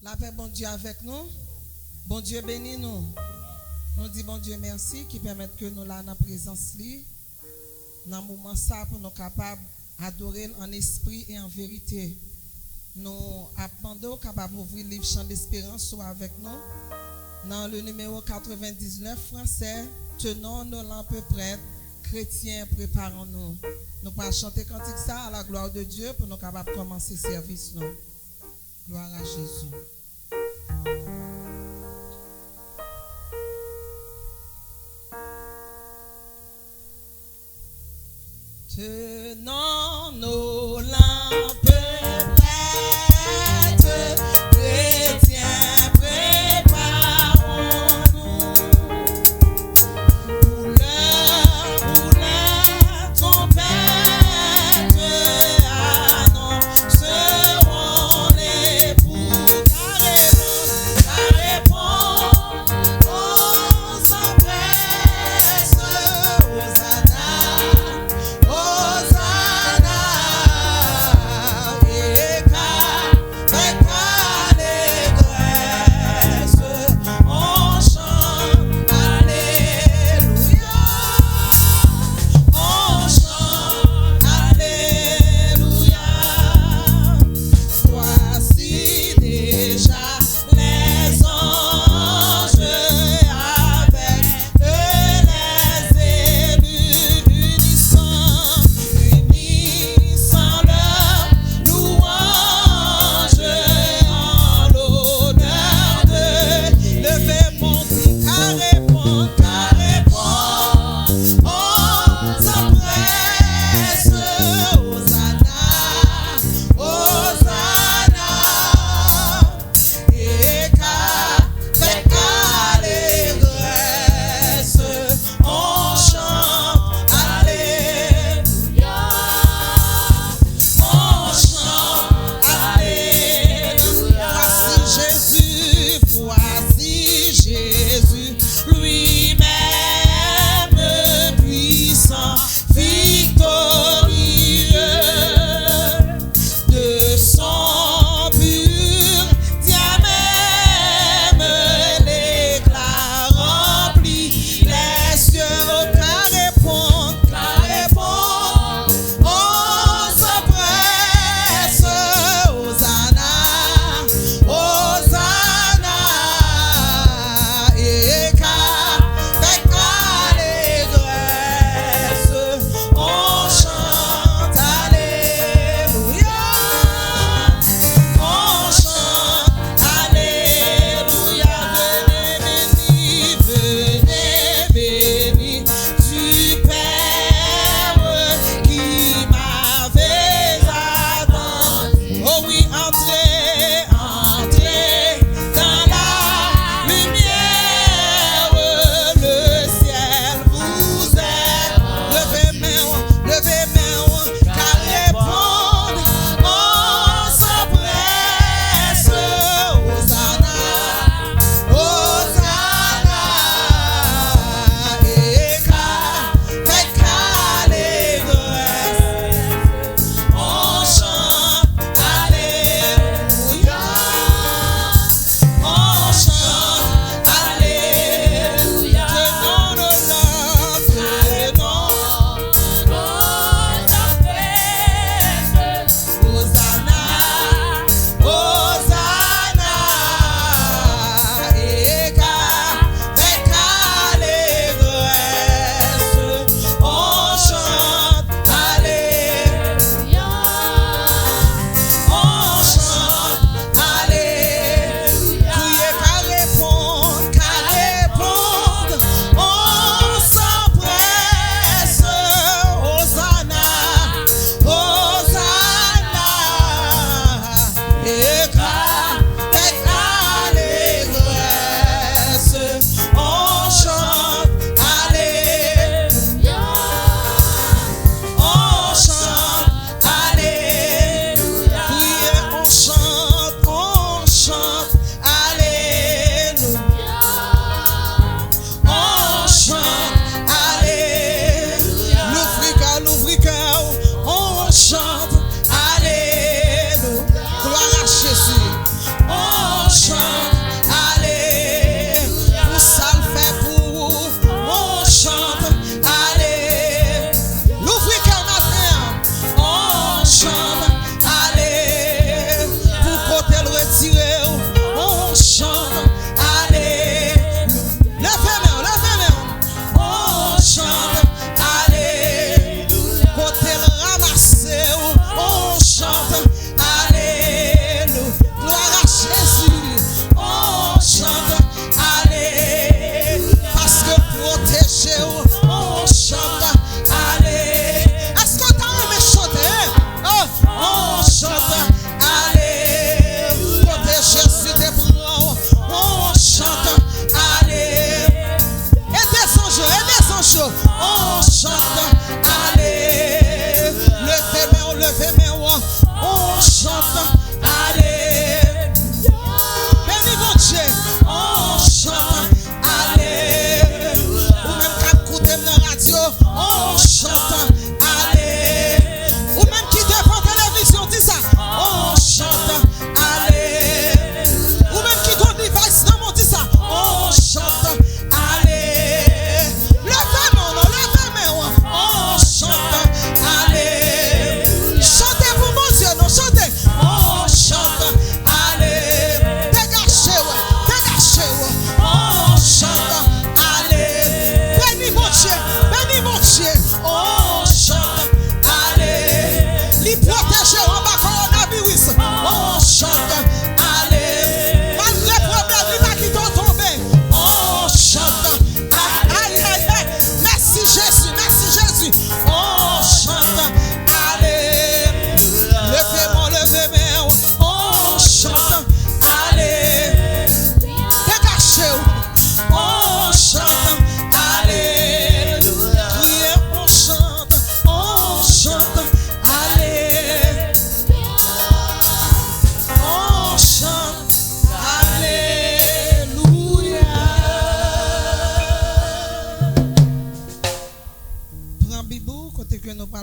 La paix, bon Dieu avec nous. Bon Dieu bénis nous. Nous disons bon Dieu merci qui permet que nous là dans la présence li. Dans le moment ça pour nous capables d'adorer en esprit et en vérité. Nous appelons capable d'ouvrir le livre Chant d'espérance soit avec nous. Dans le numéro 99 français, tenons nos lampes prêtes, chrétiens, préparons-nous. Nous allons chanter cantique ça à la gloire de Dieu pour nous capables de commencer le service. Nous. Gloire à Jésus. Tenons nos lampes prêtes, chrétiens, préparons-nous. Pour l'heure trompette annonceront l'époux. Ta réponse, on s'empresse, Hosanna. Hosanna.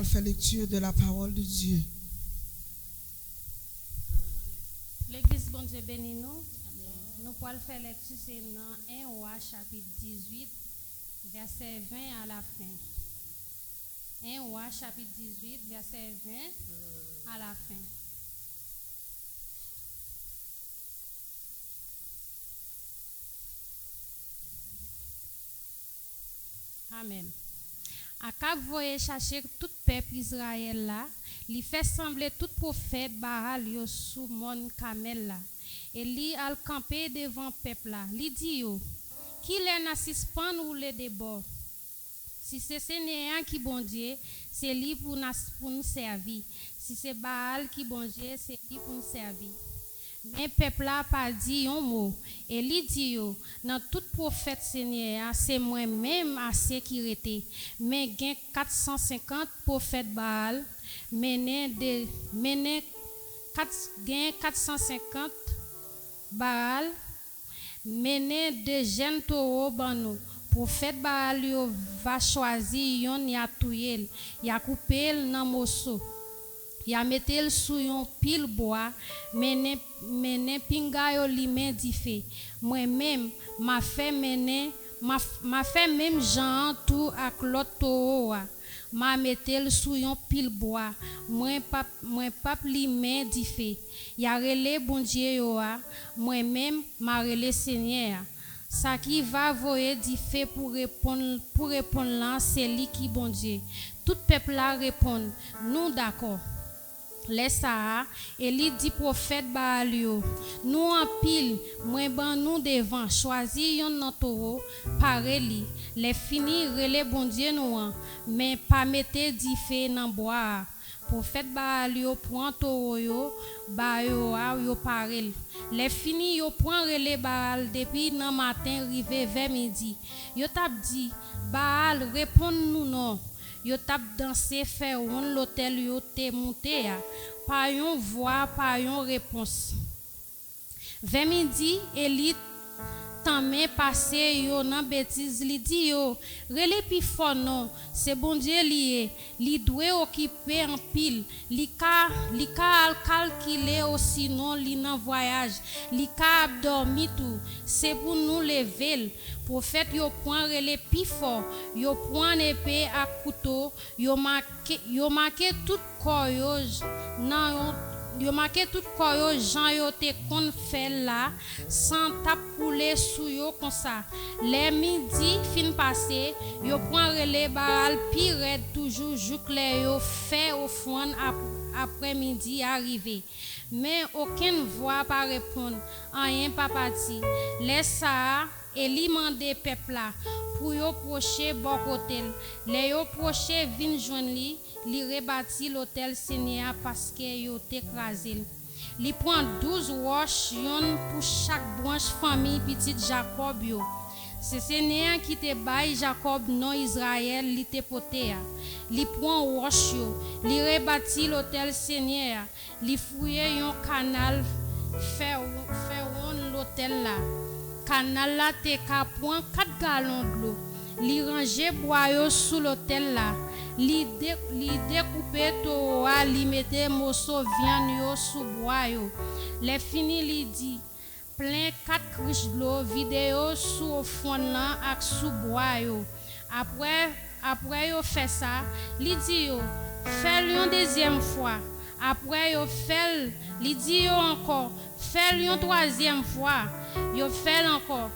allons faire lecture de la parole de Dieu. L'église bon Dieu bénit nous. Nous pouvons faire lecture c'est dans 1 Roi chapitre 18 verset 20 à la fin. 1 Roi chapitre 18 verset 20 à la fin. Amen. Akab voye chercher tout peuple Israël là, li fait sembler tout prophète Baal yo sous mon Kamel là. Et li al camper devant peuple là. Li dit yo, qui les na suspend ou les débord. Si c'est Seigneur qui bon Dieu, c'est lui pour nous servir. Si c'est Baal qui bon Dieu, c'est lui pour nous servir. Mais peuple là pas dit un mot. Et lui dit yo, dans tout prophète Seigneur, c'est moi-même à sécurité. Mais gen 450 prophètes Baal, gen 450 Baal, mené de jeunes taureaux ban nous. Prophète Baal yo va choisir yon ya touyer, ya couper nan morceau. Ya metel sou yon pile bois, mene pinga yo li men di fe. Moi-même, ma fait même Jean tout ak l'autre taureau. Ma metel sou yon pile bois, moi pap li men di fe. Ya rele bon Dieu yo a, moi-même ma rele Seigneur. Ça qui va voyer di fe pour répondre là, c'est lui qui bon Dieu. Tout peuple là répond, nous d'accord. Laisse ça, et lui dit prophète Baal yo, nous en pile, moi ban nous devant, choisi yon nan taureau, pare li, les fini rele bon Dieu nous, mais pas mette di fe nan bois. Prophète Baal yo prend taureau yo, ba yo pare. Les fini yo prend rele Baal depuis nan matin rive vers midi. Yo tap dit, Baal répond nous non. Yo tap dansé faire l'hôtel yo te monté pas yon voix pas yon réponse. Vers midi Eli Tanmen passé yo nan bêtise li di yo rele pi fort non c'est bon Dieu lié li doit occuper en pile li ka al calculer aussi non li nan voyage li ka dormi tout c'est pour nous lever prophète yo point rele pi fort yo point épée à couteau yo marqué tout corps yo nan yo marqué tout corps yo Jean yo te kon fait là sans tap couler sous yo comme ça les midi fin passé yo prend relé baral pire toujours jouclé yo fait au fond après midi arrivé mais aucune voix pas répondre rien pas parti laisse ça et li mandé peuple là pour yo procher bon côté les yo procher vinn joindre li rebâti l'hôtel Seigneur parce que yo t'écrasé li prend 12 roches yon pour chaque branche famille petite Jacob yo c'est Seigneur qui te bail Jacob non Israël li te poté li prend roche yo li rebâti l'hôtel Seigneur li fouiller yon canal faire l'hôtel là canal là te ka prend 4 gallons d'eau li ranger bois yo sous l'hôtel là li découper to li mette morceau viande yo sous bois yo les fini li dit plein 4 criches d'eau vidéo sous fond là ak sous bois yo après yo fait ça li dit yo fait une deuxième fois après yo fait li dit yo encore fait une troisième fois yo fait encore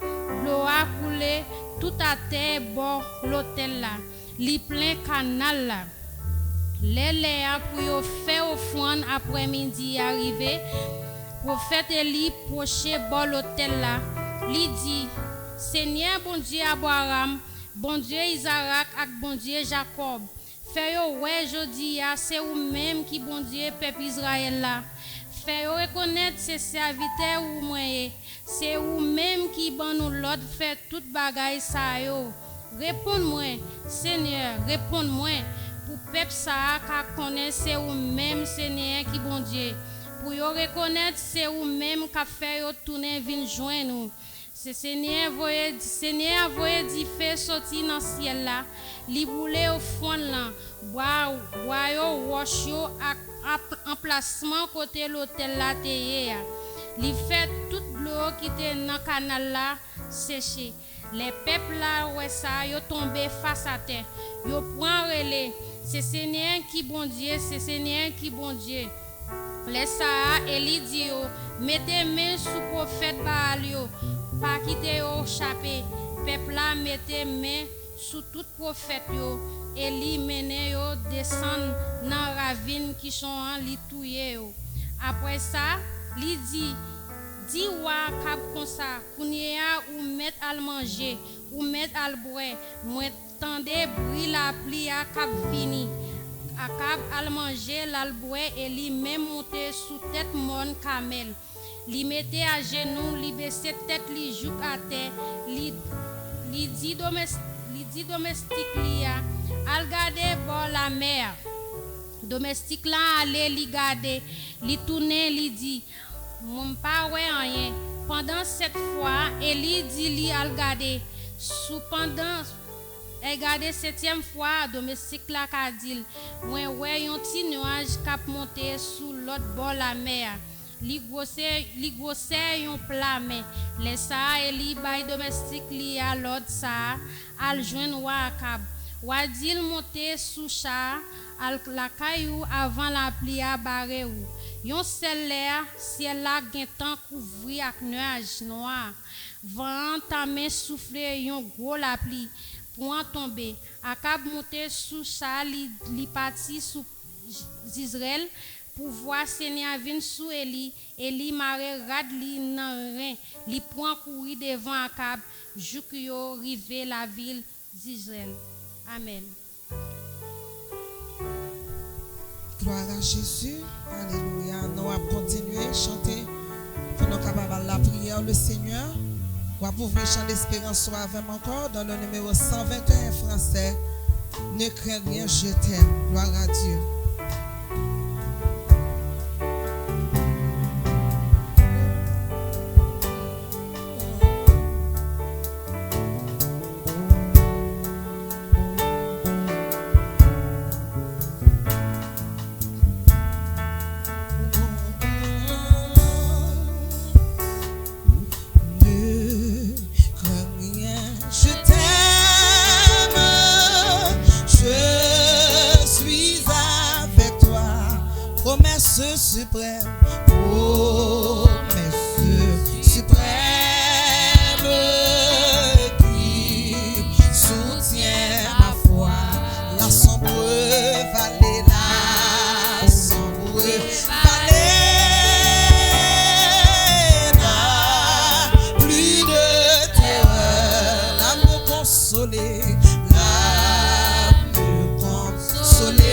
l'eau a coulé tout à terre bord l'hôtel là li plein canal là les pour yo faire offrande après-midi arrivé prophète Eli proche bord l'hôtel là li dit Seigneur bon Dieu Abraham bon Dieu Isaac ak bon Dieu Jacob fait yo ouais jodi c'est ou même qui bon Dieu peuple Israël là fait yo reconnaître ses serviteurs ou moi c'est ou même qui ban nous l'ordre fait toute bagaille ça yo réponds-moi Seigneur réponds-moi pour peuple ça ka connaît c'est ou même Seigneur qui bon Dieu pour yo reconnaître c'est ou même ka fait yo tourner vinn joindre nous Seigneur voye di feu sorti dans ciel là, li boule au fond là, bois yo wash yo emplacement côté l'hôtel là teye. Li fait toute l'eau qui était dans canal là sécher. Les peuples là ouais ça yo tombé face à terre. Yo prend relais. C'est Seigneur qui bon Dieu, c'est Seigneur qui bon Dieu. Les ça Eli dit yo, mettez main sous prophète Baal yo, pas quitter yo chapé. Peuple là mettez main sous tout prophète yo. Eli mene yo descend dans ravine qui sont en li touye yo. Après ça, li dit wa kab comme ça, kounye ou mettre à manger, ou mettre à boire, moi tendez bruit la pluie à cap fini. Akab al manger l'alboé et li même monter sous tête mon camel. Li mette à genoux, li baisse tête li jouk à terre. Li dit domestique li a al gade bord la mer. Domestique là aller li gade, li tourner li dit mon pas ouais rien. Pendant cette fois, Eli dit li al gade sous pendant regardez septième fois domestique la kadil moi ouais un petit nuage cap monter sous l'autre bord la mer li grosse un plat mais les ça Eli bay domestique li à l'autre ça al joindre wa Akab wa dil monter sous cha al la caillou avant la pluie à barre ou yon ciel là gen temps couvri ak nuage noir vent ta main souffler yon gros la pluie point tomber. Akab monter sous ça, li parti sous Israël pour voir Seigneur vin sous Eli. Eli mare rad li nan ren. Li point courir devant Akab, jouk yo rive la ville d'Israël. Amen. Gloire à Jésus. Alléluia. Nous allons continuer à chanter pour nous capables la prière le Seigneur. On va pouvoir chanter l'espérance avec encore dans le numéro 121 français. Ne crains rien, je t'aime. Gloire à Dieu. Suprême, oh, Messie suprême qui soutient ma foi, la sombre vallée, la sombre vallée n'a plus de terreur, la me consoler, la me consoler.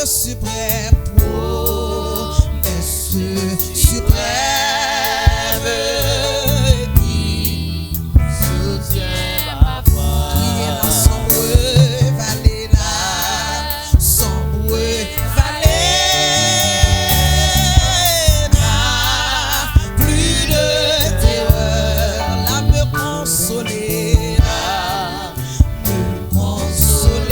Suprême, promesse suprême qui soutient ma foi. Qui est la sombre vallée, la sombre vallée n'a plus de terreur, la me consoler, la me consoler.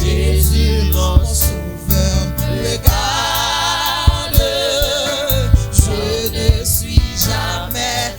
Jésus mon sauveur, le garde, je ne suis jamais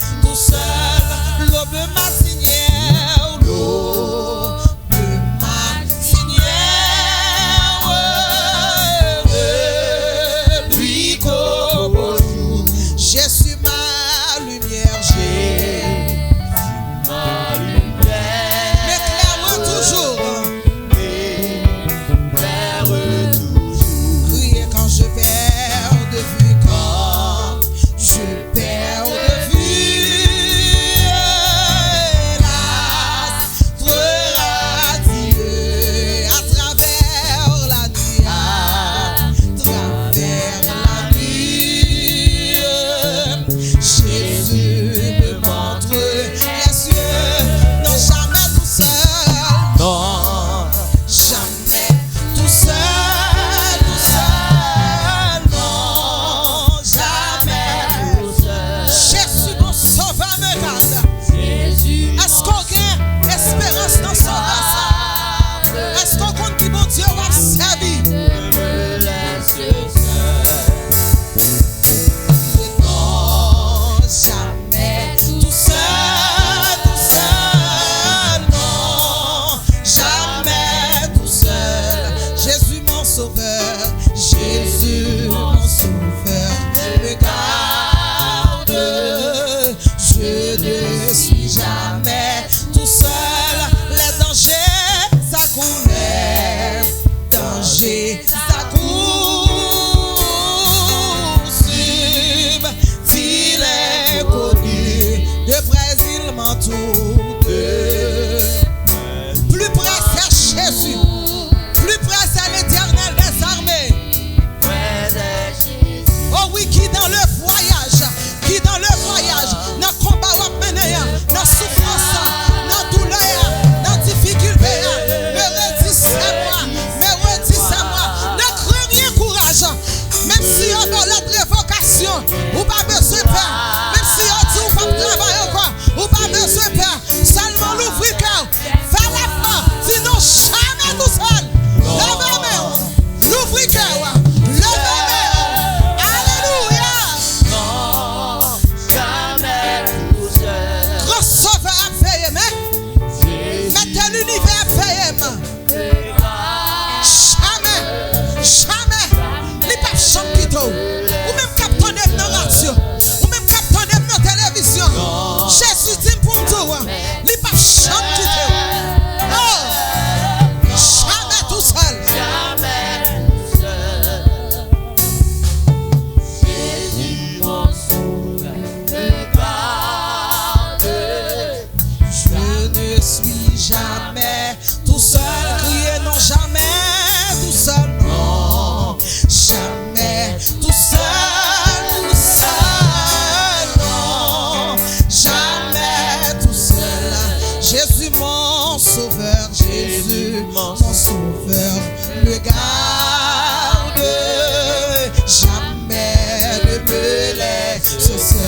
tout seul.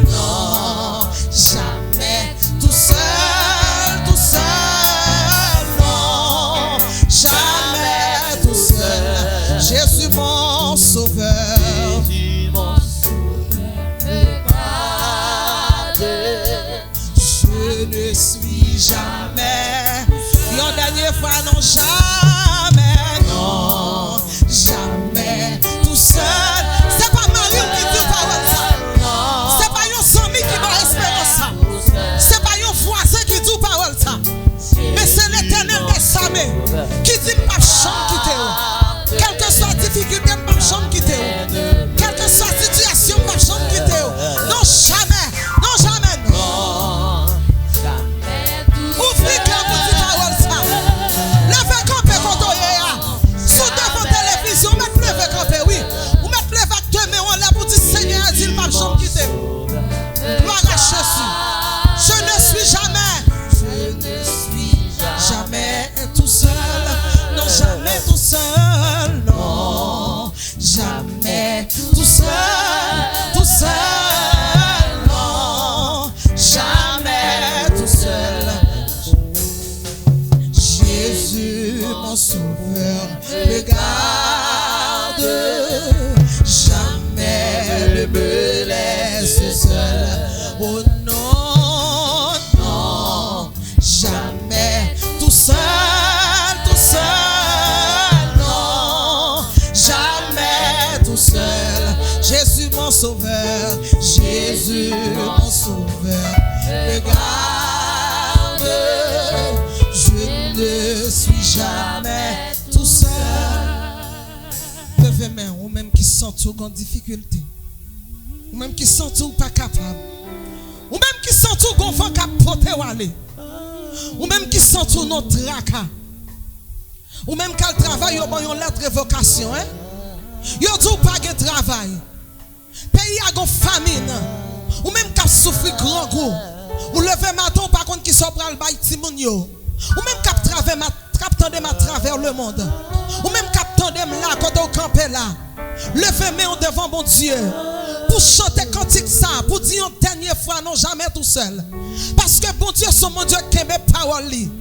Non, jamais tout seul, tout seul. Non, jamais tout seul. Jésus mon sauveur. Jésus mon sauveur, Je ne suis jamais. Une dernière fois, non, jamais, non, jamais tout seul. C'est pas Marie qui dit parole ça. C'est pas un sami qui va espérer ça. C'est pas un voisin qui dit parole ça. Mais c'est l'Éternel des armées qui dit pas chambre quitter. Quelle que soit la difficulté, pas chambre quitter. Quelle que soit la situation, pas chambre quitter. Non, jamais, non, jamais, non. Ouvrez cœur pour dire parole ça. Levez campé quand on est là. Sous devant télévision, mettez levé campé, oui. Ou mettez levé avec deux mains en l'air pour dire Seigneur, dis-le pas chambre quitter. Gloire à Jésus. Je ne suis jamais tout seul. Non, jamais tout seul. Non, jamais tout seul. Tout seul. Non, jamais tout seul. Jésus, mon sauveur, me garde. Jamais ne me laisse seul. Oh non, non, jamais tout seul, tout seul. Non, jamais tout seul. Jésus, mon sauveur, Jésus, mon sauveur, me garde. Je ne suis jamais tout seul. Levez main, ou même qui sent tout en difficulté, ou même qui sent tout pas capable, ou même qui sent tout gonfant capoter ou aller, ou même qui sent tout notre tracas, ou même qu'elle travaille au bon une lettre de vocation, hein? Yo tout pas de travail, pays a gon famine, ou même qu'elle souffre grand gros, ou lever matin par contre qui soit pral bay timoun yo. Ou même cap tandem à travers le monde. Ou même cap tandem là quand on campe là. Levez main devant mon Dieu pour chanter cantique ça, pour dire une dernière fois non jamais tout seul. Parce que bon Dieu c'est mon Dieu qui aime parole li.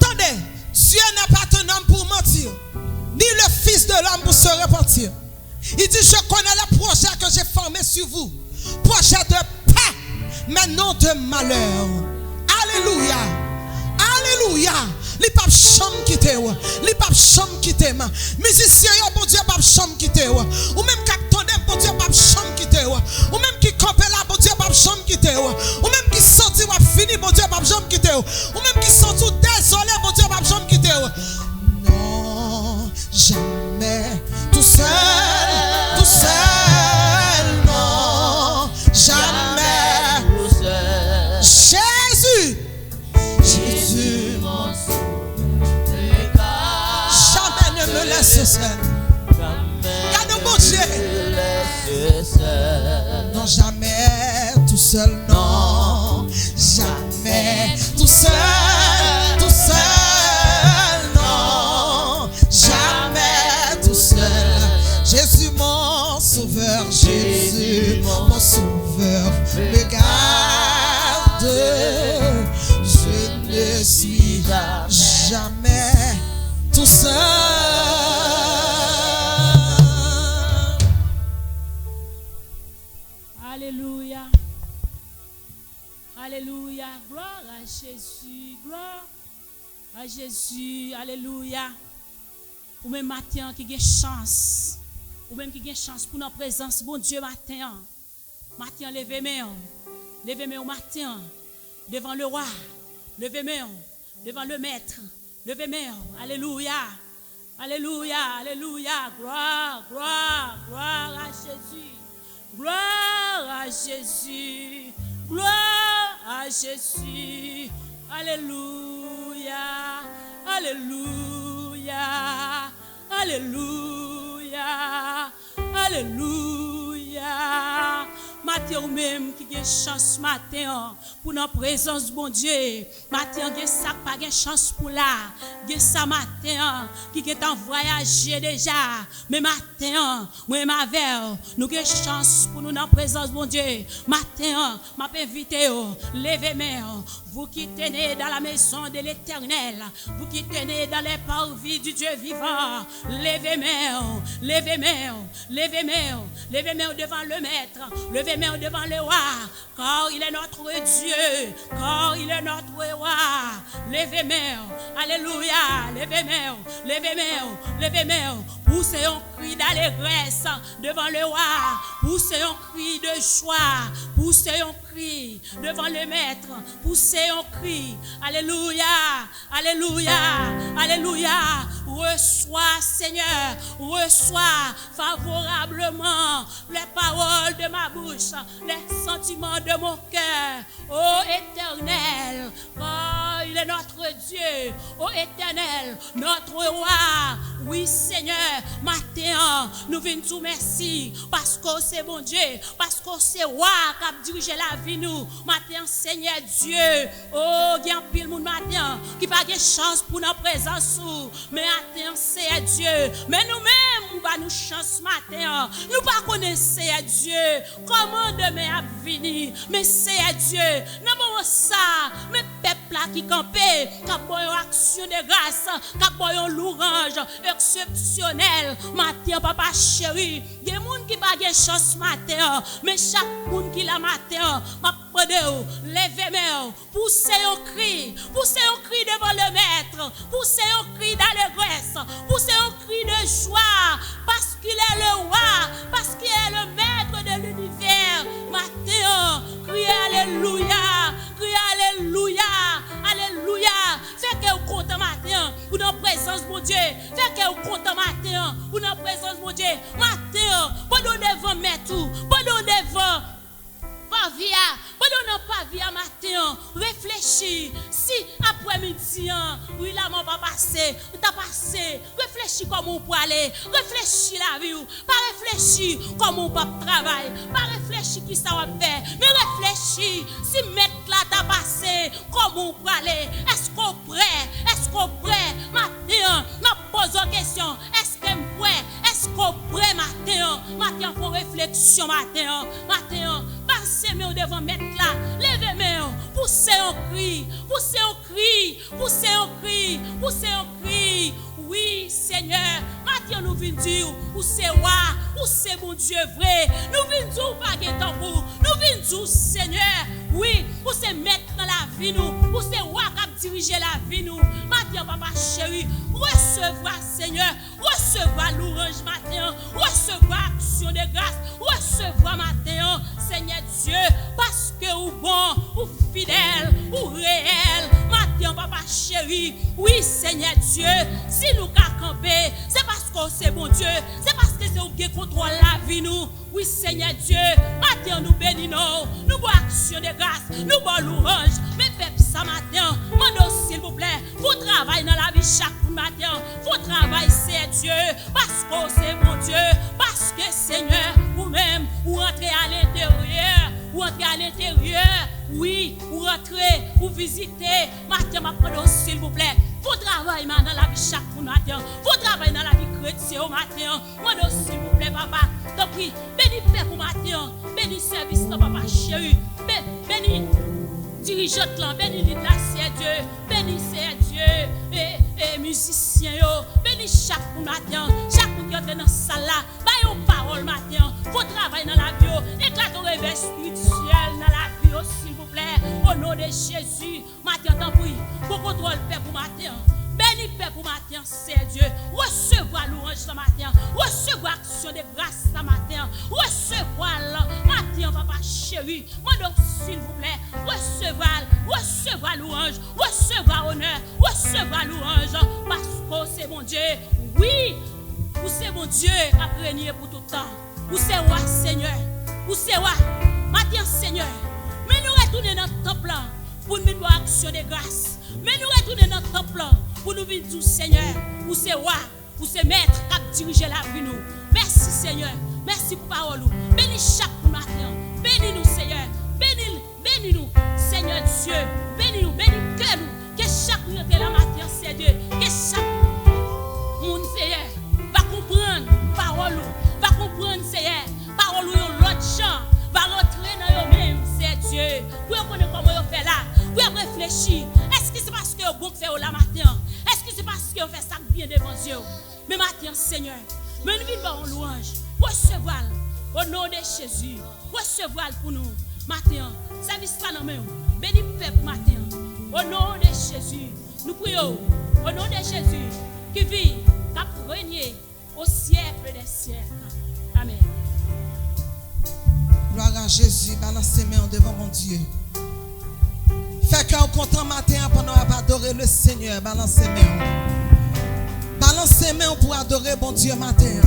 Attendez, Dieu n'est pas un homme pour mentir, ni le fils de l'homme pour se repentir. Il dit je connais le projet que j'ai formé sur vous. Projet de paix, mais non de malheur. Alléluia. Alléluia. Les papes chambre quitter ou. Les papes chambre quitter ma. Musicien yo bon Dieu pape chambre quitter ou. Ou même qui attendait bon Dieu pape chambre quitter ou. Ou même qui campe là bon Dieu pape chambre quitter ou. Ou même qui sorti ou fini bon Dieu pape chambre quitter ou. Ou même qui sorti désolé bon Dieu pape chambre quitter ou. Non, jamais tout seul, tout seul. Non, jamais tout seul. Jésus. Jésus, mon jamais ne me laisse seul. Garde mon Dieu. Non, jamais tout seul. Non, jamais tout seul. Tout seul. Non, jamais tout seul. Jésus, mon sauveur. Jésus, mon sauveur. Me garde. Je ne suis jamais tout seul. Alléluia. Alléluia. Gloire à Jésus. Gloire à Jésus. Alléluia. Ou même matin qui a chance. Ou même qui a chance pour notre présence. Bon Dieu matin. Matin levez-moi. Levez-moi au matin. Devant le roi. Levez-moi devant le maître. Levez-moi. Alléluia. Alléluia. Alléluia. Gloire, gloire, gloire à Jésus. Gloire à Jésus. Gloire à Jésus. Alléluia. Alléluia. Alléluia. Alléluia. matin ou même qui a chance matin pour notre présence, bon Dieu. Matin, il y a ça pas de chance pour là. Il y a ça matin qui est en voyager déjà. Mais matin, moi et ma verre, nous avons chance pour nous dans la présence, bon Dieu. Matin, m'a invité, levez-moi. Vous qui tenez dans la maison de l'Éternel, vous qui tenez dans les parvis du Dieu vivant, levez-moi, levez-moi, levez-moi, levez-moi devant le Maître, levez-moi devant le roi, car il est notre Dieu, car il est notre roi. Levez-moi, alléluia, levez-moi, levez-moi, levez-moi, poussez un cri d'allégresse devant le roi, poussez un cri de joie, poussez un cri devant le Maître, poussez un cri, alléluia, alléluia, alléluia. Reçois, Seigneur, reçois favorablement les paroles de ma bouche, les sentiments de mon cœur. Ô Éternel, car il est notre Dieu. Ô Éternel, notre roi. Oui, Seigneur, matin, nous venons tout merci parce que c'est bon Dieu, parce que c'est roi qui a dirigé la vie nous. Matin, Seigneur Dieu, oh, il y a un pile monde matin qui n'a pas de chance pour notre présence. Mais matin, c'est Dieu. Mais nous-mêmes, nous avons une chance matin. Nous ne connaissons pas Dieu. Comment demain a venir? Mais c'est Dieu. Nous ça, mais peuple là qui campait, qui a une action de grâce, qui a une louange exceptionnelle. Matin, papa chéri, il y a des gens qui n'ont pas de chance matin. Mais chaque monde qui l'a matin, levez-moi, poussez un cri devant le Maître, poussez un cri d'allégresse, poussez un cri de joie, parce qu'il est le roi, parce qu'il est le Maître de l'univers. Matin, criez alléluia, criez alléluia, alléluia. Fait que vous comptez matin, ou dans la présence de mon Dieu. Fait que vous comptez matin, ou dans la présence de mon Dieu. Matin, pendant devant tout, pendant devant Pavia, pendant Pavia matin, réfléchis. Si après-midi, oui, là, mon pas passé, t'as passé, réfléchis comment on peut aller, réfléchis la vie, pas réfléchis comment on peut travailler, pas réfléchis qui ça va faire, mais réfléchis si mettre là t'as passé, comment on peut aller, est-ce qu'on prêt, matin, m'a pose une question, est-ce qu'on prêt, est-ce qu'on prêt matin, pour réflexion matin, passez-moi devant mettre là, levez-moi, poussez un cri, poussez un cri, poussez un cri, poussez un cri. Oui, Seigneur, maintenant nous venons dire où c'est roi, où c'est mon Dieu vrai. Nous venons dire pas de tambour. Nous venons dire Seigneur, oui, où c'est mettre dans la vie nous, où c'est roi qui a dirigé la vie nous. Maintenant, papa chéri, recevoir Seigneur, recevoir l'orange matin, recevoir action de grâce, recevoir matin, Seigneur Dieu, parce que ou bon, ou fidèle, ou réel, matin, papa chéri, oui, Seigneur Dieu, si nous avons campé, c'est parce que c'est bon Dieu, c'est parce que c'est vous qui contrôle la vie nous. Oui, Seigneur Dieu, matin nous bénissons, nous voyons action de grâce, nous voyons l'orange, mais peuple ça matin, mandons s'il vous plaît, vous travaillez dans la vie chaque matin, vous travaillez c'est Dieu, parce que c'est mon Dieu, parce que Seigneur, vous-même, vous rentrez à l'intérieur, oui, vous rentrez, vous visitez, matin, mandons s'il vous plaît. Vous travaillez dans la vie chaque matin. Vous travaillez dans la vie chrétienne au matin. Moi, s'il vous plaît, papa. Donc, oui, bénis Père pour matin. Bénis service, papa chéri. Bénis dirigeante là. Bénis l'île là, c'est Dieu. Bénis, c'est Dieu. Et musiciens, bénis chaque matin. Chaque monde qui est dans la salle là. Baille une parole matin. Vous travaillez dans la vie. Éclate au réveil spirituel dans la vie, s'il vous plaît. Au nom de Jésus. Matin, tant pis. Pour contrôle Père pour matin. Béni Père pour matin, c'est Dieu. Recevoir louange ce matin. Recevoir action de grâce ce matin. Recevoir matin, papa chéri. Moi donc, s'il vous plaît, recevoir louange. Recevoir honneur. Recevoir louange. Parce que c'est mon Dieu. Oui, vous c'est mon Dieu qui a régné pour tout temps. Vous c'est roi, Seigneur. Vous c'est roi. Matin, Seigneur. Mais nous retournons dans le temple pour nous voir action de grâce. Mais nous retournons dans le temple pour nous dire tout Seigneur, vous c'est roi, vous c'est maître qui a dirigé la vie nous. Merci Seigneur, merci pour parole. Bénis chaque matin, bénis Vous avez réfléchi. Est-ce que c'est parce que vous bon fait la matin? Est-ce que c'est parce que vous faites ça bien devant Dieu? Mais matin, Seigneur, mais nous vivons en louange. Recevoir au nom de Jésus. Recevoir pour nous. Matin, service pas dans main. Béni peuple matin. Au nom de Jésus. Nous prions. Au nom de Jésus. Qui vit, qui a régné au siècle des siècles. Amen. Gloire à Jésus. Balance ses mains devant mon Dieu. Fait qu'on content matin pendant qu'on va adorer le Seigneur. Balance ses mains. Balance ses mains pour adorer bon Dieu matin.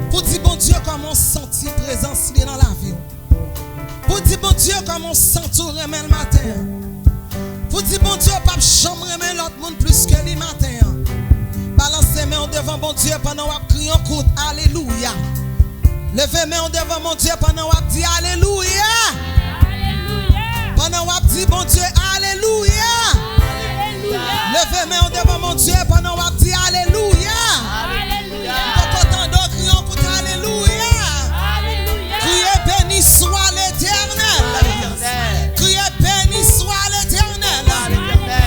Pour dire bon Dieu comment on sent présence dans la vie. Pour dire bon Dieu comment on sent tout remet le matin. Pour dire bon Dieu pas chambre remet l'autre monde plus que le matin. Balance ses mains devant bon Dieu pendant qu'on crie en côte. Alléluia. Levez main devant mon Dieu pendant qu'on dit Alléluia. Pendant qu'on dit bon Dieu Alléluia. Levez main devant mon Dieu pendant qu'on dit Alléluia. Alléluia. Criez béni soit l'Éternel. Criez béni soit l'Éternel.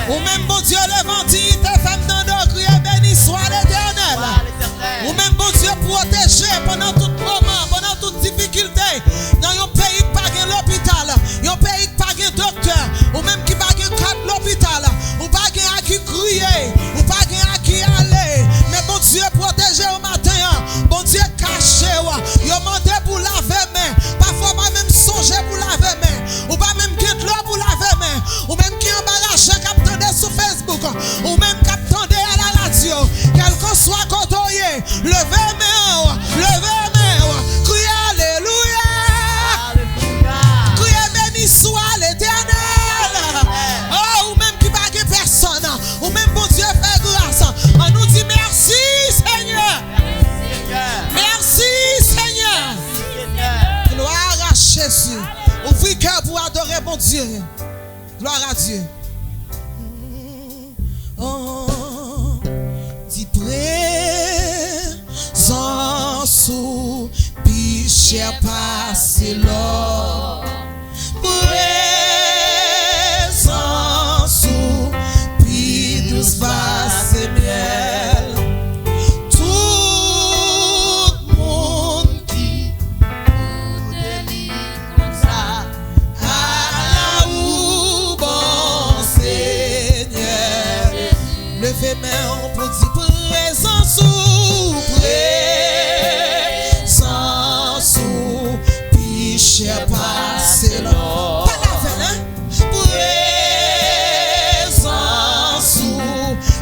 Ou même bon Dieu le ventit tes femmes dans le criez béni soit l'Éternel. Ou même bon Dieu protégé pendant tout moment, pendant toute difficulté. Dans un pays qui pas de l'hôpital, un pays qui pas de docteur, ou même qui pas de cadre l'hôpital, ou pas à qui crier, ou pas à qui aller. Mais bon Dieu protégé au matin. Bon Dieu caché, yo mandé pour laver main. Parfois pas même songer pour laver main. Ou pas même qui de l'eau pour laver main. Ou même qui embarrassé captandé sur Facebook. Ou même captandé à la radio. Quel que soit côtoyé. Levez main. Levez main. Criez Alléluia. Criez béni soit l'Éternel. Oh, ou même qui bague personne. Ou même bon Dieu fait grâce. On nous dit merci Seigneur. Merci Seigneur. Gloire à Jésus. Ouvrez cœur pour adorer mon Dieu. Gloire à Dieu. Oh, dis présence ou piché passé l'or. Présence ou puis douce passe miel. Levez main pour dire présence ou présence ou piché passé l'or. Pas la veine, hein? Présence ou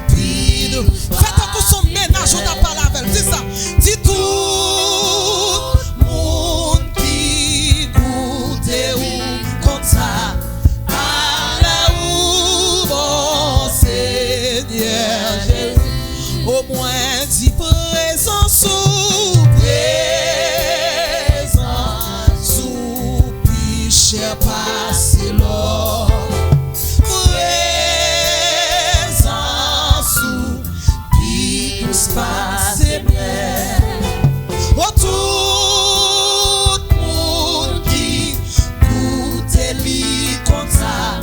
puis faites encore son ménage, on n'a pas la veine. Dis ça. Dis tout monde qui goûte ou comme ça. Au moins dit présence ou présence ou piché passé l'or. Présence ou piche passé bien. Oh tout monde qui goûte li comme ça.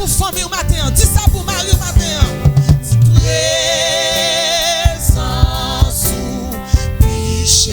Famille au matin, dis ça pour Marie au matin. Présence ou piche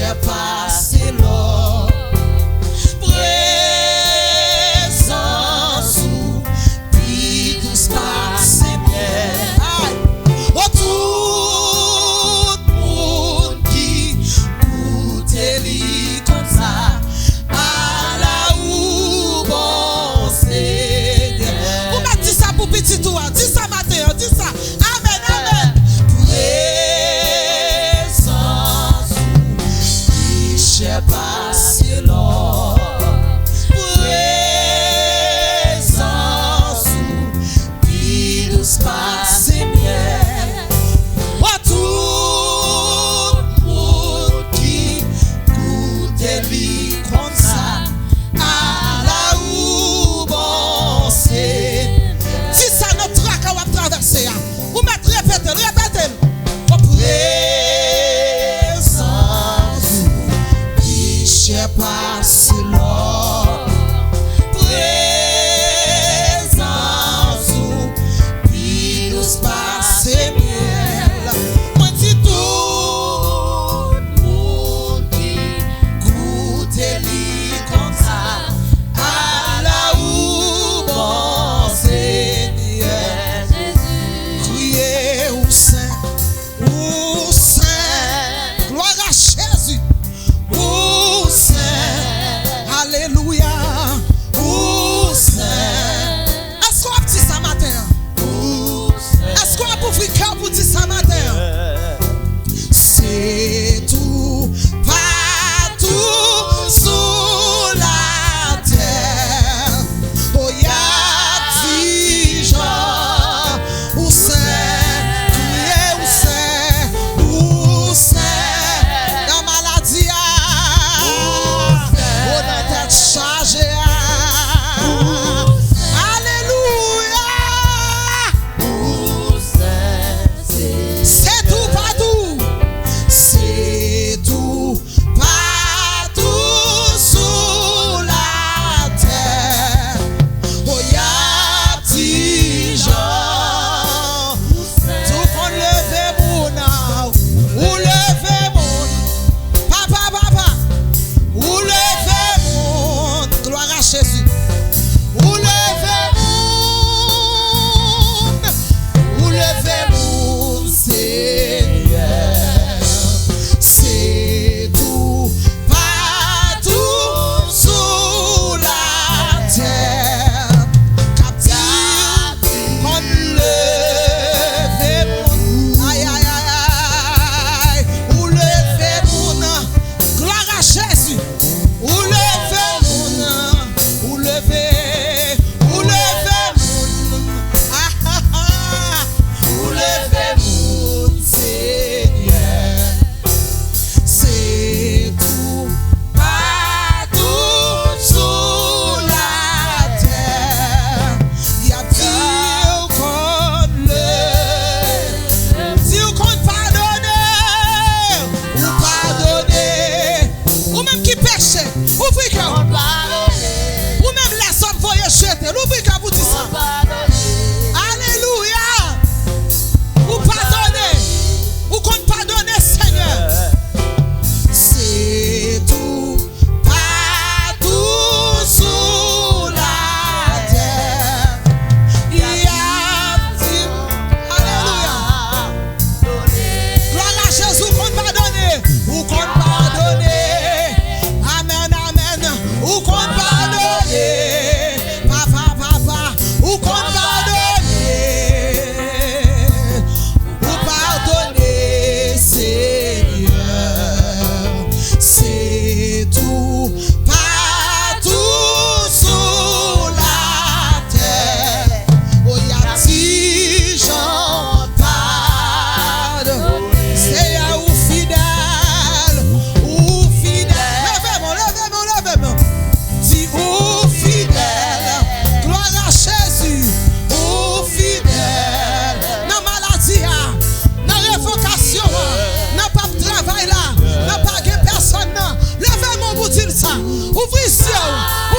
Ouvrez les yeux,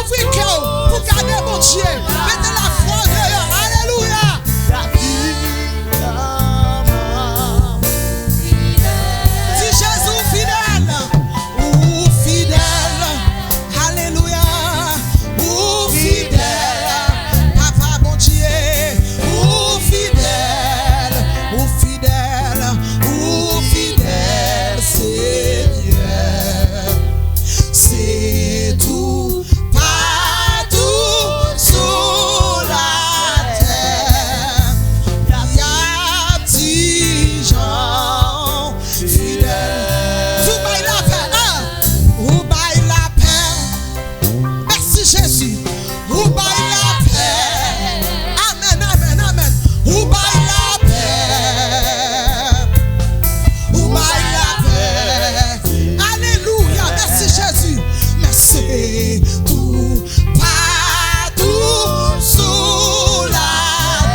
ouvrez le cœur pour garder mon Dieu. Mettez la foi en Dieu. Alléluia. Dis Jésus fidèle. Ou fidèle. Alléluia. Ou fidèle. Papa mon Dieu. Ou fidèle. Ou fidèle. Ou fidèle. Seigneur. C'est tout. Partout sur la terre. Y a petit gens fidèles. Vous baille la paix, hein? Vous baille la paix. Merci Jésus. Vous baille la paix. Amen, amen, amen. Vous baille la paix. Vous baille la paix. Alléluia. Merci Jésus. Merci tout partout sur la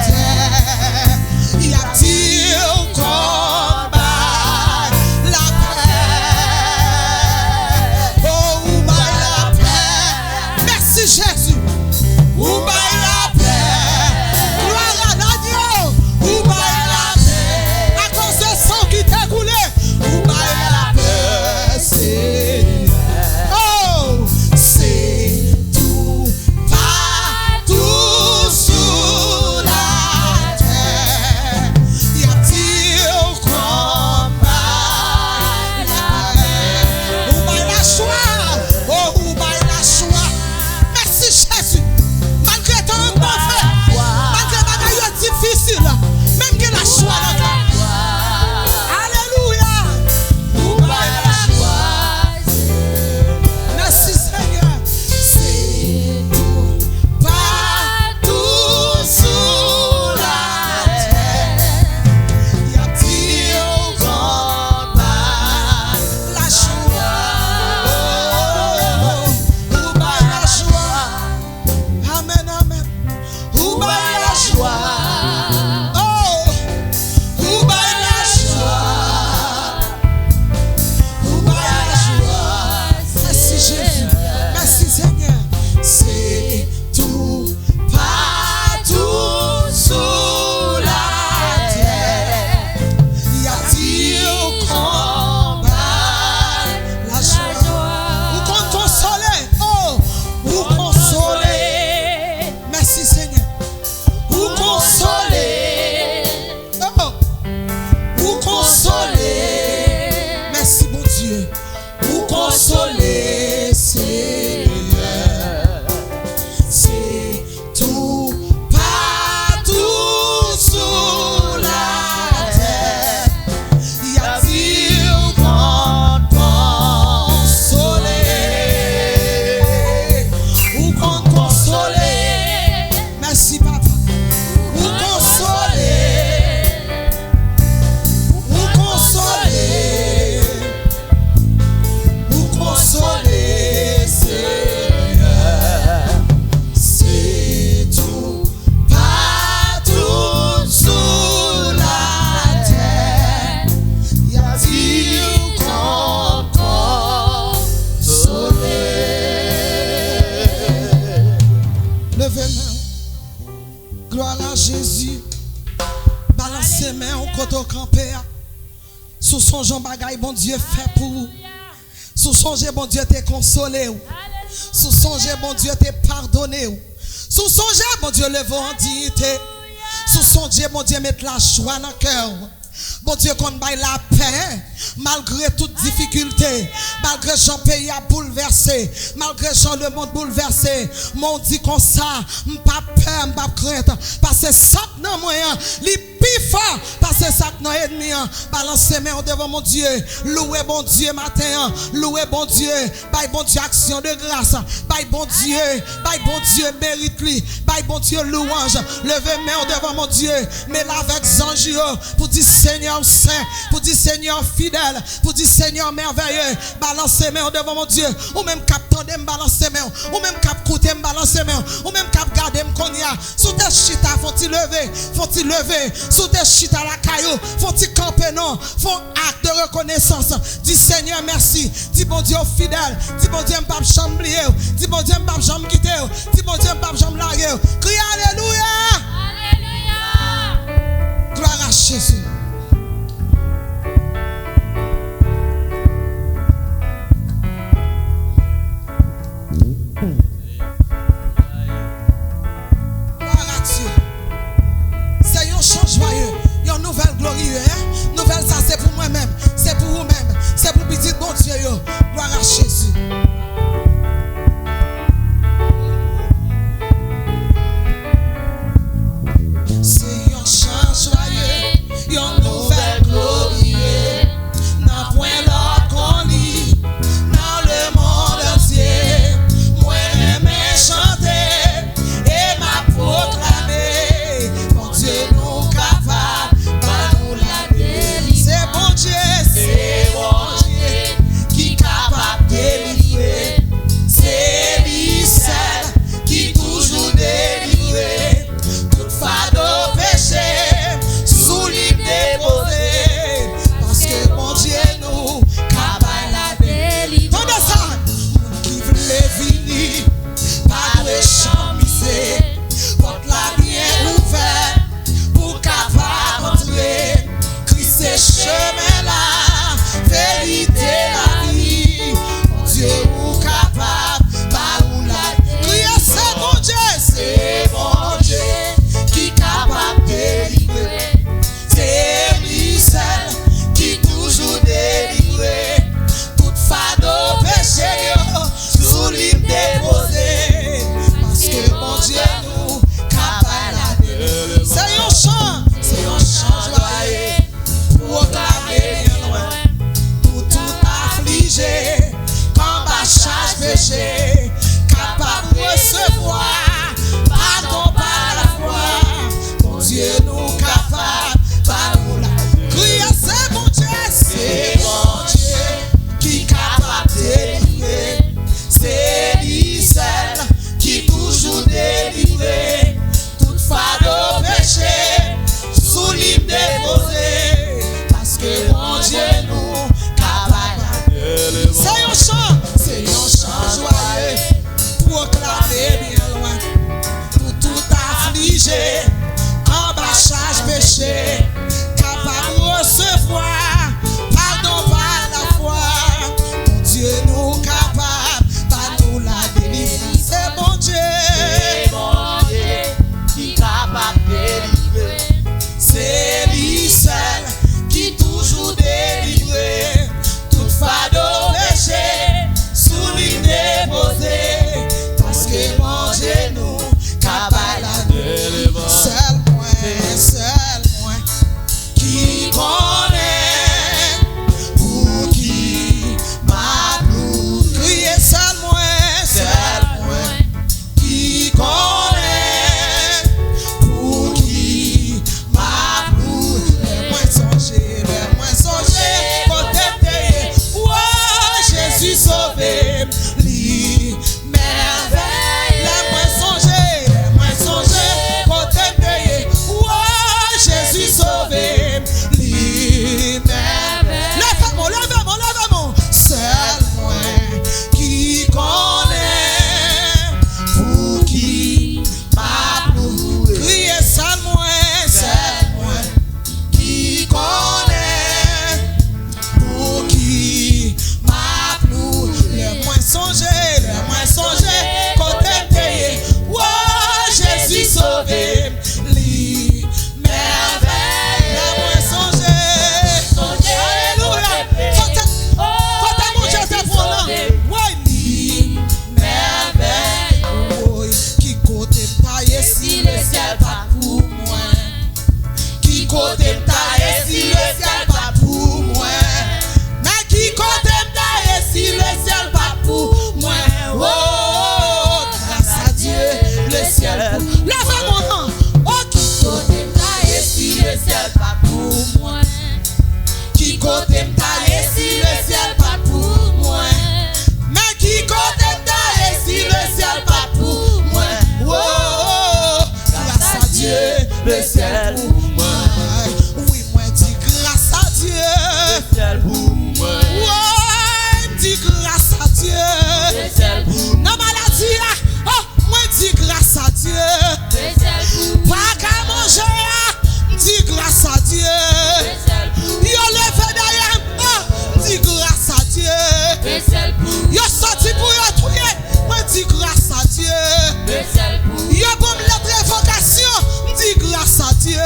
terre. Y a-t-il combat la paix? Oh, où baille la paix? Merci Jésus. Où baille la paix? Gloire à Dieu. Où baille la paix? À cause de sang qui t'a coulé. Où baille la paix? Seigneur. Oh, c'est tout partout sur la terre. Y a-t-il combat la paix? Où baille la joie? Oh, où baille la joie? Merci Jésus. Malgré ton bon fait, malgré ta carrière difficile, même que la joie dans toi. Alléluia. Où baille la joie? Merci Seigneur. C'est tout partout sur la terre. Y a-t-il combat la joie? Où baille la joie? Amen, amen. Où baille la joie? Oh, où baille la joie? Où baille la joie? Merci Jésus. Merci Seigneur. C'est tout partout sur la terre. Y a-t-il combat la joie? Où qu'on consoler? Oh, où consoler? Merci Seigneur. Où consoler? Oh, où consoler? Merci mon Dieu. Où consoler, Seigneur? C'est tout partout sur la terre. Y a-t-il qu'on consoler? Où qu'on consoler? Merci papa. Où consoler? Où consoler? Où consoler, Seigneur? C'est tout partout sur la terre. Y a-t-il qu'on consoler? Levez main. Gloire à Jésus. Balancez main au côté campé. Sous son Jean bagaille, bon Dieu fait pour vous. Sous songer, bon Dieu t'est consolé. Sous songer, bon Dieu t'est pardonné. Sous songer, bon Dieu lève en dignité. Sous songer, bon Dieu met la joie dans le cœur. Bon Dieu qu'on baille la paix malgré toute difficulté, malgré Jean pays a bouleversé, malgré Jean le monde bouleversé. Mon dit comme ça, m'pas peur, m'pas crainte, parce que ça non moyen, li plus fort, parce que ça non ennemi. Balancez main devant mon Dieu, louez bon Dieu matin, louez bon Dieu, baille bon Dieu action de grâce, baille bon Dieu mérite lui, baille bon Dieu louange, levez main devant mon Dieu, mais là avec ange pour dire Seigneur saint, pour dire Seigneur fidèle, pour dire Seigneur merveilleux. Balancez main devant mon Dieu, ou même cap tendez balancez main, ou même cap coûter balancez main, ou même cap garder m'konya. Sous tes chita font-ils lever, sous tes chita la caillou, font-ils camper non, font acte de reconnaissance. Dis Seigneur merci. Dis bon Dieu fidèle. Dis bon Dieu m'pas jamais oublier. Dis bon Dieu m'pas jamais quitter. Dis bon Dieu m'pas jamais larguer. Crie alléluia. Alléluia. Gloire à Jésus. Gloire à Dieu. C'est un chant joyeux, une nouvelle glorieuse. Nouvelle ça c'est pour moi-même, c'est pour vous-même, c'est pour petit bon Dieu. Gloire à Jésus. C'est un chant joyeux, une nouvelle glorieuse. N'a point l'autre qu'on lit dans le monde entier. Moi j'aime chanter et m'a proclamer. Bon Dieu nous capable, pas nous la délivrer. C'est bon Dieu qui capable de délivrer. C'est lui seul qui toujours délivrer. Toute fardeau péché sous lui déposé. Parce que bon Dieu nous capable la délivrer. Tendez ça, moun qui voulait venir, pas de chamiser. Porte la bien ouverte pour capable entrer. Christ c'est chemin là, vérité la vie. Mon Dieu nous capable, pas nous la crier c'est bon Dieu qui capable de délivrer. C'est lui seul qui toujours délivrer. Toute fardeau péché sous lui déposé. Parce que mon Dieu nous capable la délivrer. C'est un chant joyeux pour proclamer bien loin. Tout affligé, combat chaque péché, capable de recevoir pardon par la foi. Mon Dieu nous capable, pas nous la crier c'est mon Dieu qui capable de délivrer. C'est lui seul qui toujours délivrer. Toute fardeau péché sous lui déposé. Parce que mon Dieu nous capable. C'est un chant joyeux, proclamer bien loin. Tout affligé, combat chaque péché, capable de recevoir pardon par la foi. Mon Dieu nous capable, pas nous la délivrer. C'est bon Dieu qui capable de délivrer. c'est lui seul qui toujours délivrer. Toute fardeau péché sous lui déposé. Parce que mon Dieu nous capable la délivrer. Seul moi qui connaît pour qui m'a plu. Crier seul moi qui connaît pour qui m'a plu. Les moins songer, côté oh Jésus sauvé, li merveille. Les moins songer, côté oh Jésus sauvé, li merveille. Lève-moi, seul moi qui connaît pour qui m'a plu. Criez seul moi qui connaît pour qui m'a plu. Les moins songer, côté oh Jésus sauvé, li merveille. Les moins songer, alléluia. Côté mon Dieu c'est pour là. Ouais, li merveille. Qui côté taillé si le ciel pas pour moi. Qui côté taillé si le ciel pas pour moi. Mais qui côté taillé si le ciel pas pour moi. Oh, grâce à Dieu, le ciel pour moi. Lève mon nom. Oh, qui côté taillé si le ciel pas pour moi. Qui côté taillé si le ciel pas pour moi. Mais qui côté taillé si le ciel pas pour moi. Oh, grâce à Dieu, le ciel pour moi. Oui, moi dis grâce à Dieu. celle pour moi. Ouais, dis grâce à Dieu. C'est celle pour Dans maladie là, oh, moi dis grâce à Dieu. C'est celle pour Pas qu'à manger, dis grâce à Dieu. C'est celle pour Yo levé derrière, oh, dis grâce à Dieu. C'est celle pour Yo sorti pour yo trouver, moi dis grâce à Dieu. C'est celle pour Yo bon lettre vocation, dis grâce à Dieu.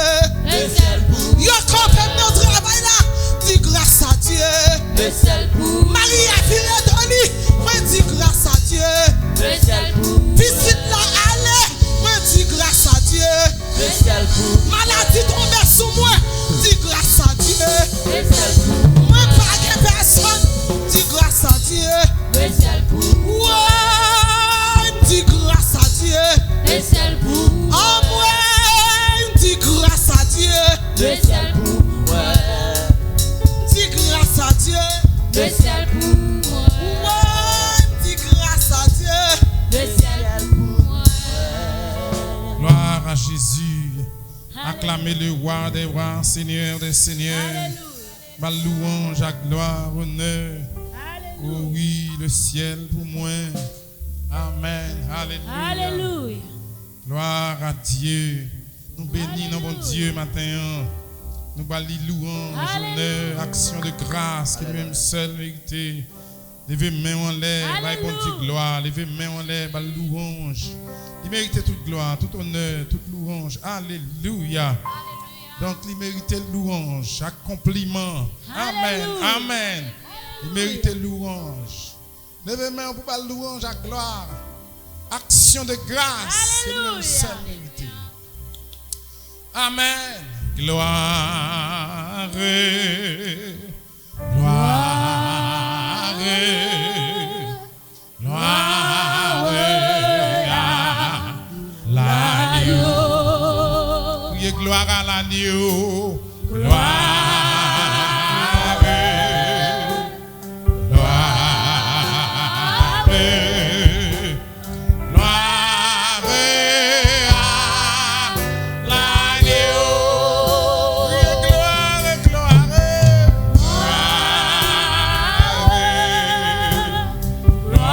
C'est celle pour Yo compris notre travail là, dis grâce à Dieu. C'est celle pour Marie a filé de lit, moi dis grâce à Dieu. C'est celle pour Visite la allée, moi dis grâce à Dieu. C'est celle pour Maladie tombée sous moi, dis grâce à Dieu. C'est celle pour Moi pas de personne, dis grâce à Dieu. C'est celle pour Ouais, dis grâce à Dieu. C'est celle pour Oh ouais, dis grâce à Dieu. C'est celle pour moi. Dis grâce à Dieu. C'est celle pour moi. Ouais, dis grâce à Dieu. C'est celle pour moi. Gloire à Jésus. Acclamez le roi des rois, Seigneur des seigneurs. Ma louange à gloire, honneur. Oh oui, le ciel pour moi. Amen. Alléluia. Alléluia. Gloire à Dieu. Nous bénissons bon Dieu matin. Nous bali louange, honneur, action de grâce qui lui-même seul mérité. Levez main en l'air, bail bon Dieu gloire. Levez main en l'air, bail louange. Il méritait toute gloire, tout honneur, toute louange. Alléluia. Donc il méritait louange, chaque compliment. Amen. Alléluia. Amen. Il méritait louange. Levez main pour bail louange à gloire. Action de grâce qui lui-même seul mérité. Amen. Gloire, gloire, gloire à l'agneau. Priez gloire à l'agneau. Gloire, gloire, gloire à l'agneau. Priez gloire, gloire, gloire,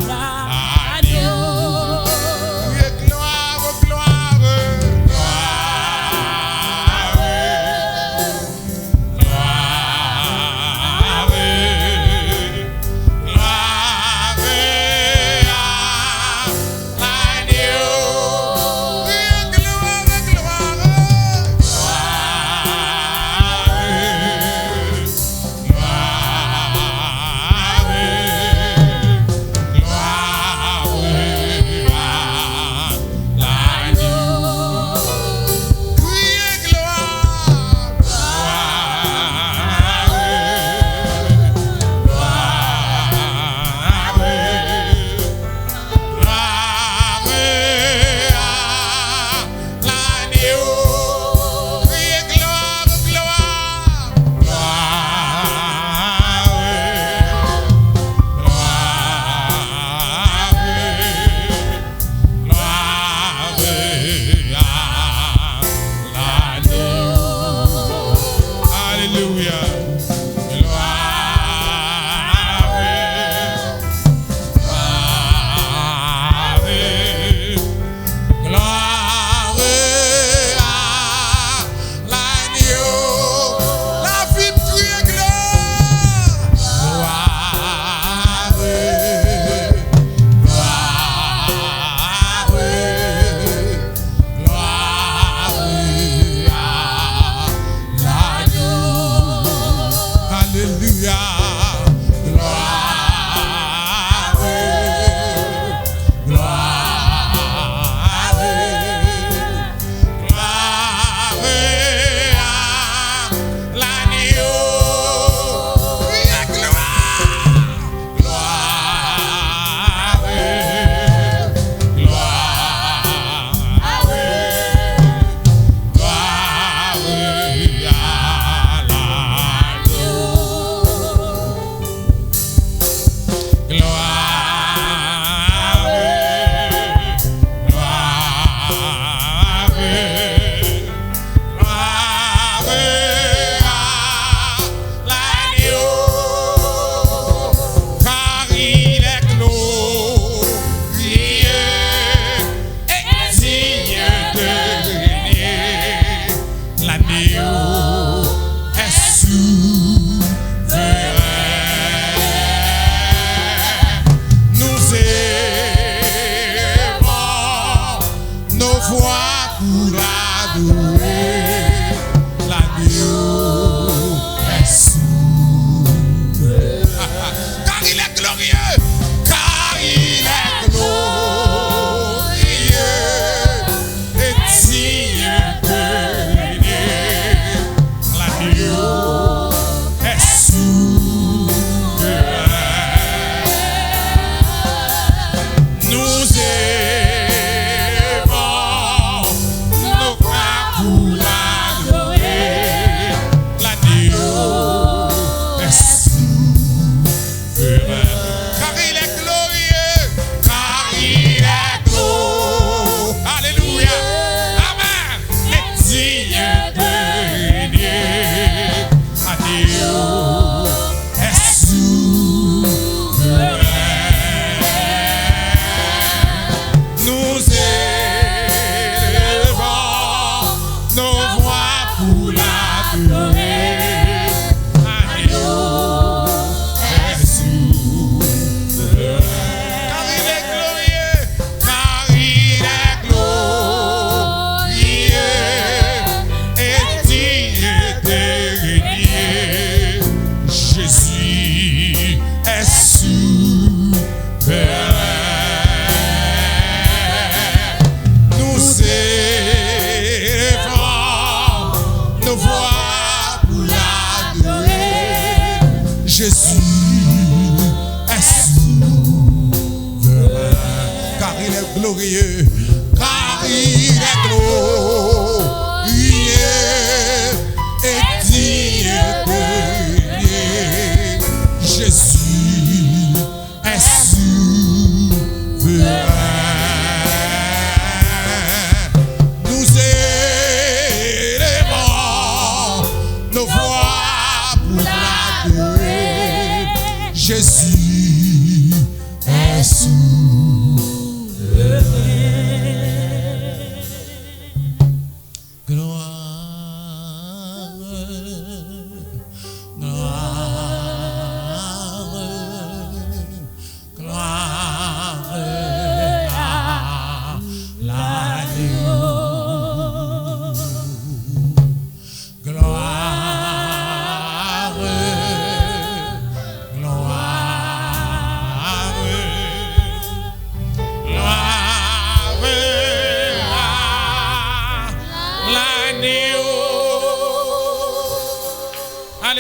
gloire à l'agneau.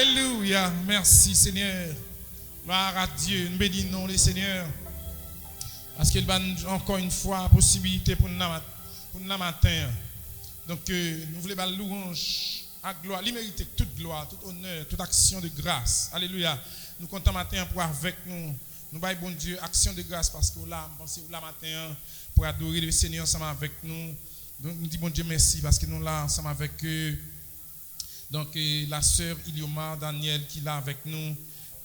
Alléluia. Merci Seigneur. Gloire à Dieu. Nous bénissons les Seigneurs. Parce qu'il va encore une fois la possibilité pour nous matin. Donc nous voulons la louange à gloire. Il mérite toute gloire, tout honneur, toute action de grâce. Alléluia. Nous comptons matin pour avec nous. Nous baillons bon Dieu action de grâce parce que là, nous pensons là matin pour adorer le Seigneur ensemble avec nous. Donc nous disons bon Dieu merci parce que nous là ensemble avec eux. Donc la sœur Ilioma Daniel qui est là avec nous.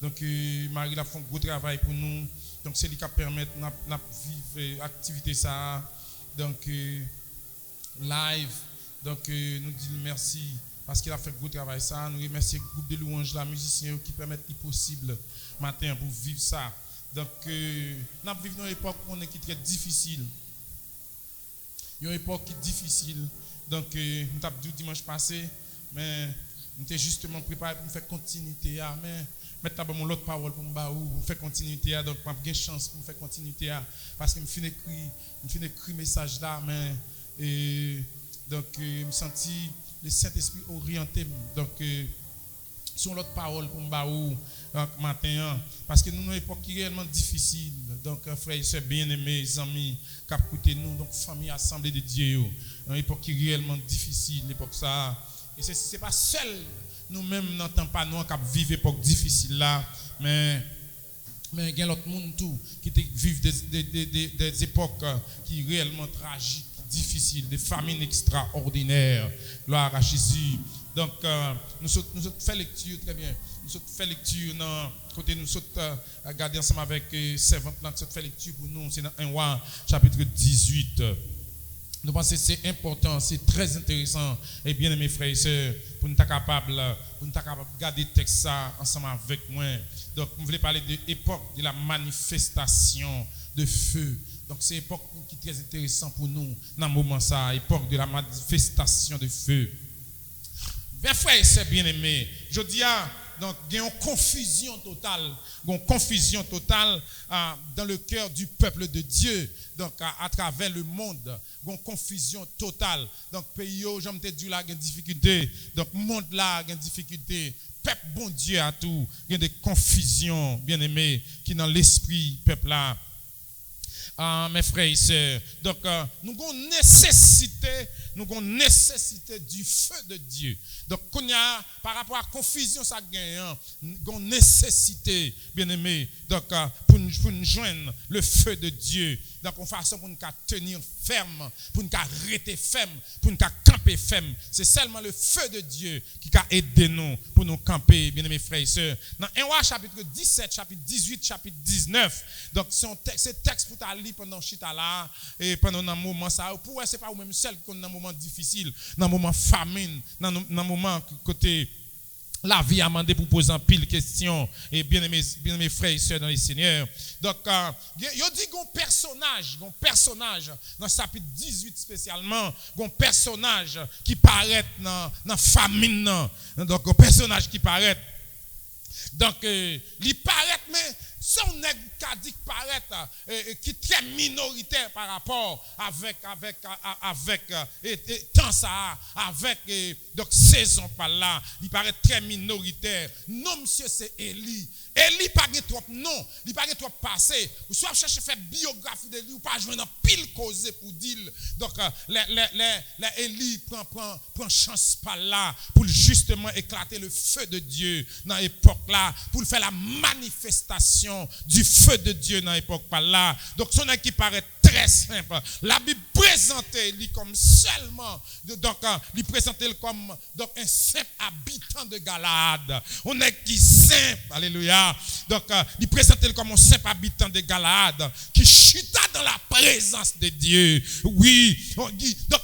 Donc Marie a fait un gros travail pour nous. Donc c'est lui qui permet de vivre l'activité ça. Donc live. Donc nous disons merci parce qu'il a fait un gros travail ça. Nous remercions le groupe de louanges, la musiciens qui permettent le possible matin pour vivre ça. Donc nous vivons dans une époque qui est très difficile. Une époque qui est difficile. Donc nous avons dit dimanche passé, mais nous étions justement préparés pour faire continuité. Mais maintenant, mon autre parole pour me faire continuité. Donc, je n'ai pas de chance pour me faire continuité. Parce que je finis écrire message là. Mais, donc, je me sens le Saint-Esprit orienté. Donc, sur l'autre parole pour me matin. Parce que nous avons une époque qui est réellement difficile. Donc, frères et sœurs bien-aimés, amis, qui écoutent nous, donc, famille, assemblée de Dieu. Une époque qui est réellement difficile. L'époque ça. Et ce n'est pas seul, nous-mêmes, n'entendons pas nous qui vivons l'époque difficile là, mais il y a l'autre monde tout qui vivent des époques qui sont réellement tragiques, difficiles, des famines extraordinaires. Gloire à Jésus. Donc, nous faisons lecture, très bien. Nous faisons lecture dans côté, nous regarder ensemble avec servante, nous faisons lecture pour nous, c'est dans 1 Roi, chapitre 18. Nous pensons que c'est important, c'est très intéressant. Et bien, mes frères et sœurs, pour nous être capables de garder le texte ça ensemble avec moi. Donc, nous voulons parler de l'époque de la manifestation de feu. Donc, c'est une époque qui est très intéressante pour nous dans le moment ça, l'époque de la manifestation de feu. Mes frères et sœurs bien-aimés, je dis donc il y a une confusion totale dans le cœur du peuple de Dieu, donc à travers le monde, une confusion totale. Donc pays où j'aime te dire là il y a des difficultés, donc monde là il y a des difficultés, peuple bon Dieu à tout, il y a des confusions bien-aimés qui dans l'esprit peuple là. Mes frères et sœurs, donc nous avons nécessité du feu de Dieu. Donc, par rapport à la confusion, ça gagne, nous avons nécessité, bien aimé, donc pour nous joindre le feu de Dieu. Donc, en façon pour nous tenir ferme, pour nous arrêter ferme, pour nous camper ferme. C'est seulement le feu de Dieu qui a aidé nous pour nous camper, bien aimés frères et sœurs. Dans 1 Roi chapitre 17, chapitre 18, chapitre 19, donc c'est texte pour t'aller pendant chita là et pendant un moment ça. Pour c'est pas vous même seul qui dans un moment difficile, dans un moment famine, dans un moment côté la vie a demandé pour poser en pile questions et bien aimés frères et sœurs dans les Seigneurs. Donc il y a dit un personnage dans chapitre 18 spécialement, un personnage qui paraît dans famine, donc un personnage qui paraît. Donc il paraît mais son nègre qui paraît qui est très minoritaire par rapport avec temps ça avec donc saison par là, il paraît très minoritaire. Non monsieur, c'est Élie. Élie pas trop non, il pas trop passé. Ou soit chercher faire biographie de lui ou pas joindre pile cause pour dire. Donc Élie prend chance par là pour justement éclater le feu de Dieu dans l'époque là, pour faire la manifestation du feu de Dieu dans l'époque par là. Donc son qui paraît très simple. La Bible présentait lui comme seulement, donc il présentait comme donc un simple habitant de Galade. On est qui simple, alléluia. Donc il présentait comme un simple habitant de Galade qui chuta dans la présence de Dieu. Oui, donc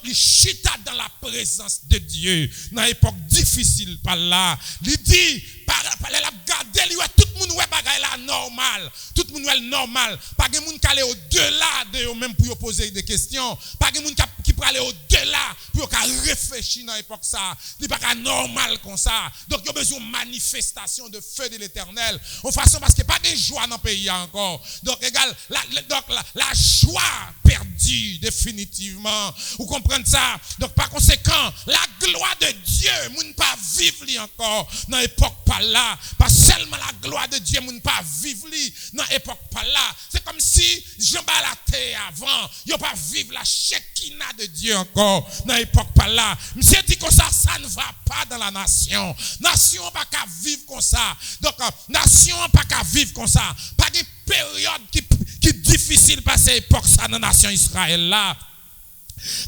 il chuta dans la présence de Dieu dans l'époque difficile par là. Il dit par la garder tout le monde ouais bagaille là normal. Tout le monde ouais normal. Pas de monde qui aller au-delà de eux même pour poser des questions. Pas de monde qui peut aller au-delà pour réfléchir dans l'époque ça. Il n'est pas normal comme ça. Donc, il y a besoin de manifestation de feu de l'éternel. En façon, parce qu'il n'y a pas de joie dans le pays encore. Donc, égal, la joie perdue définitivement. Vous comprenez ça? Donc, par conséquent, la gloire de Dieu, nous ne pas vivre encore dans l'époque pas là. Pas seulement la gloire de Dieu, nous ne pas vivre dans l'époque pas là. C'est comme si Jean Balaté avant, il pas vivre la Shekinah de Dieu encore dans l'époque pas là. Monsieur dit que ça ne va pas dans la nation. Nation pas qu'à vivre comme ça. Donc, nation pas qu'à vivre comme ça. Pas de période qui est difficile passer époque ça dans la nation Israël là.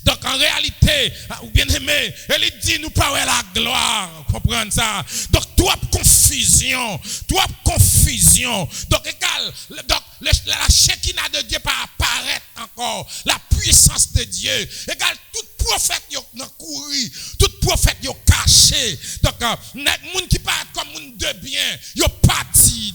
Donc en réalité, bien aimé, elle dit nous pas la gloire, comprendre ça. Donc toi confusion. Donc égal, donc la Shekinah de Dieu pas apparaître encore, la puissance de Dieu. Égal tout prophète yo couru, tout prophète yo caché. Donc monde qui parle comme monde de bien, yo parti.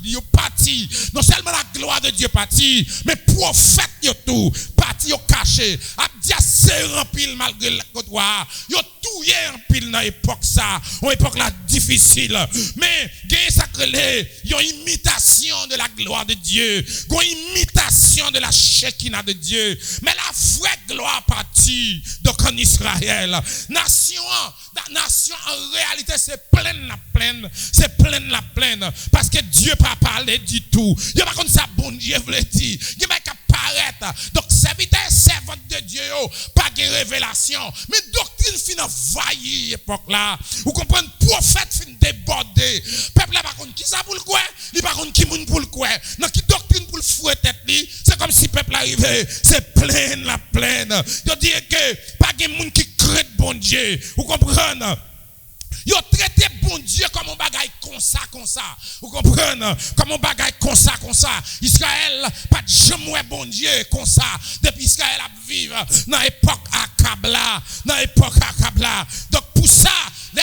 Non seulement la gloire de Dieu parti, mais prophète yo tout parti yo caché. Abdia c'est rempli malgré la côtoir. Yo touye en pile dans époque ça, une époque là difficile. Mais gagne sacré, yo imitation de la gloire de Dieu, une imitation de la Shekinah de Dieu. Mais la vraie gloire partie donc en Israël. Nation en réalité c'est pleine la plaine parce que Dieu pas parlé du tout. Il pas comme ça bon Dieu veut dire. Il va apparaître. Donc serviteur servante de Dieu pas de révélation, mais doctrine fin envahir époque là. Vous comprenez prophète fin déborder. Peuple là pas contre qui ça pour le quoi, il pas contre qui moun pour le quoi. Non qui doctrine pour le fouet tête li, c'est comme si peuple arrivé, c'est pleine la plaine. Je dis que pas de moun qui craint bon Dieu. Vous comprenez? Yo traité bon Dieu comme un bagaille comme ça. Vous comprenez? Comme un bagaille comme ça. Israël pas de jamais bon Dieu comme ça. Depuis Israël a vivre dans l'époque Akabla. Donc pour ça, il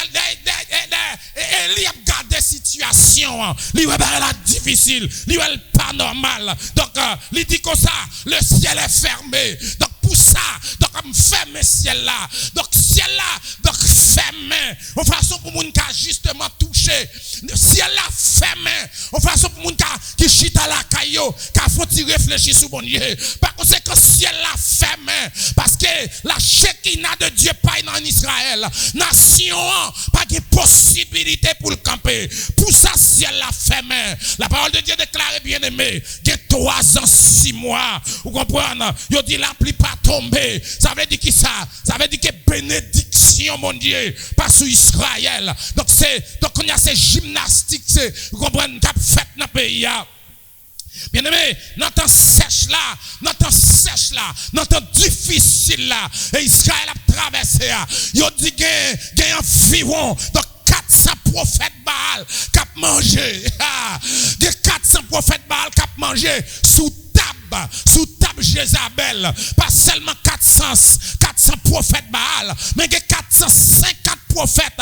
a gardé situation. Il a difficile. Il est pas normal. Donc il dit comme ça, le ciel est fermé. Donc pour ça, donc on ferme ciel là. Donc ciel là, donc fermé. En façon pour moun ka justement touché. Ciel là fermé. En façon pour moun qui chita la caillou, qui faut réfléchir sur bon Dieu. Par conséquent ciel là fermé parce que la Shekinah de Dieu pas en Israël. Nation pas de possibilité pour le camper. Pour ça ciel là fermé. La parole de Dieu déclare bien aimé, il y a 3 ans 6 mois. Vous comprenez? Il dit la pluie pas tomber. Ça veut dire qui ça? Ça veut dire que bénédiction mon Dieu pas sur Israël. Donc on y a ces gymnastiques, vous comprenez, qu'a fait dans le pays. Bien aimé, dans temps sèche là, dans temps difficile là, et Israël a traversé. Il dit qu'il y a environ 400 prophètes Baal qui ont mangé. Il y a 400 prophètes Baal qui ont mangé sous table Jézabel. Pas seulement 400 prophètes Baal, mais il y a 450 prophètes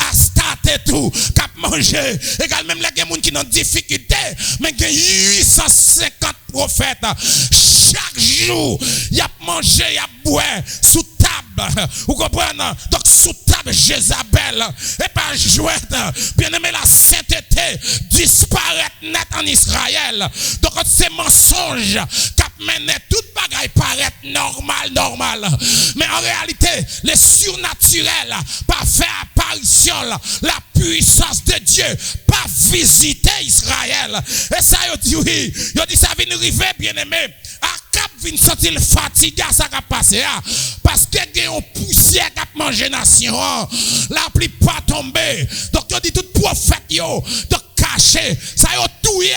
Astat et tout qui ont mangé. Également, il y a des gens qui sont en difficulté, mais il y a 850 prophètes. Chaque jour, il y a mangé, il y a boire sous table. Vous comprenez? Donc, sous table Jézabel. Et pas jouer. Bien aimé, la sainteté disparaît net en Israël. Donc, ces mensonges qui mènent toute bagaille paraît normal. Mais en réalité, les surnaturels pas fait apparition, la puissance de Dieu pas visiter Israël. Et ça, il dit ça vient arriver, bien aimé. Akab vient sentir fatigué à ça qui a passé. Parce que il y a une poussière qui a mangé nation. La pluie pas tomber. Donc, il dit tout prophète, donc caché. Ça y a touye.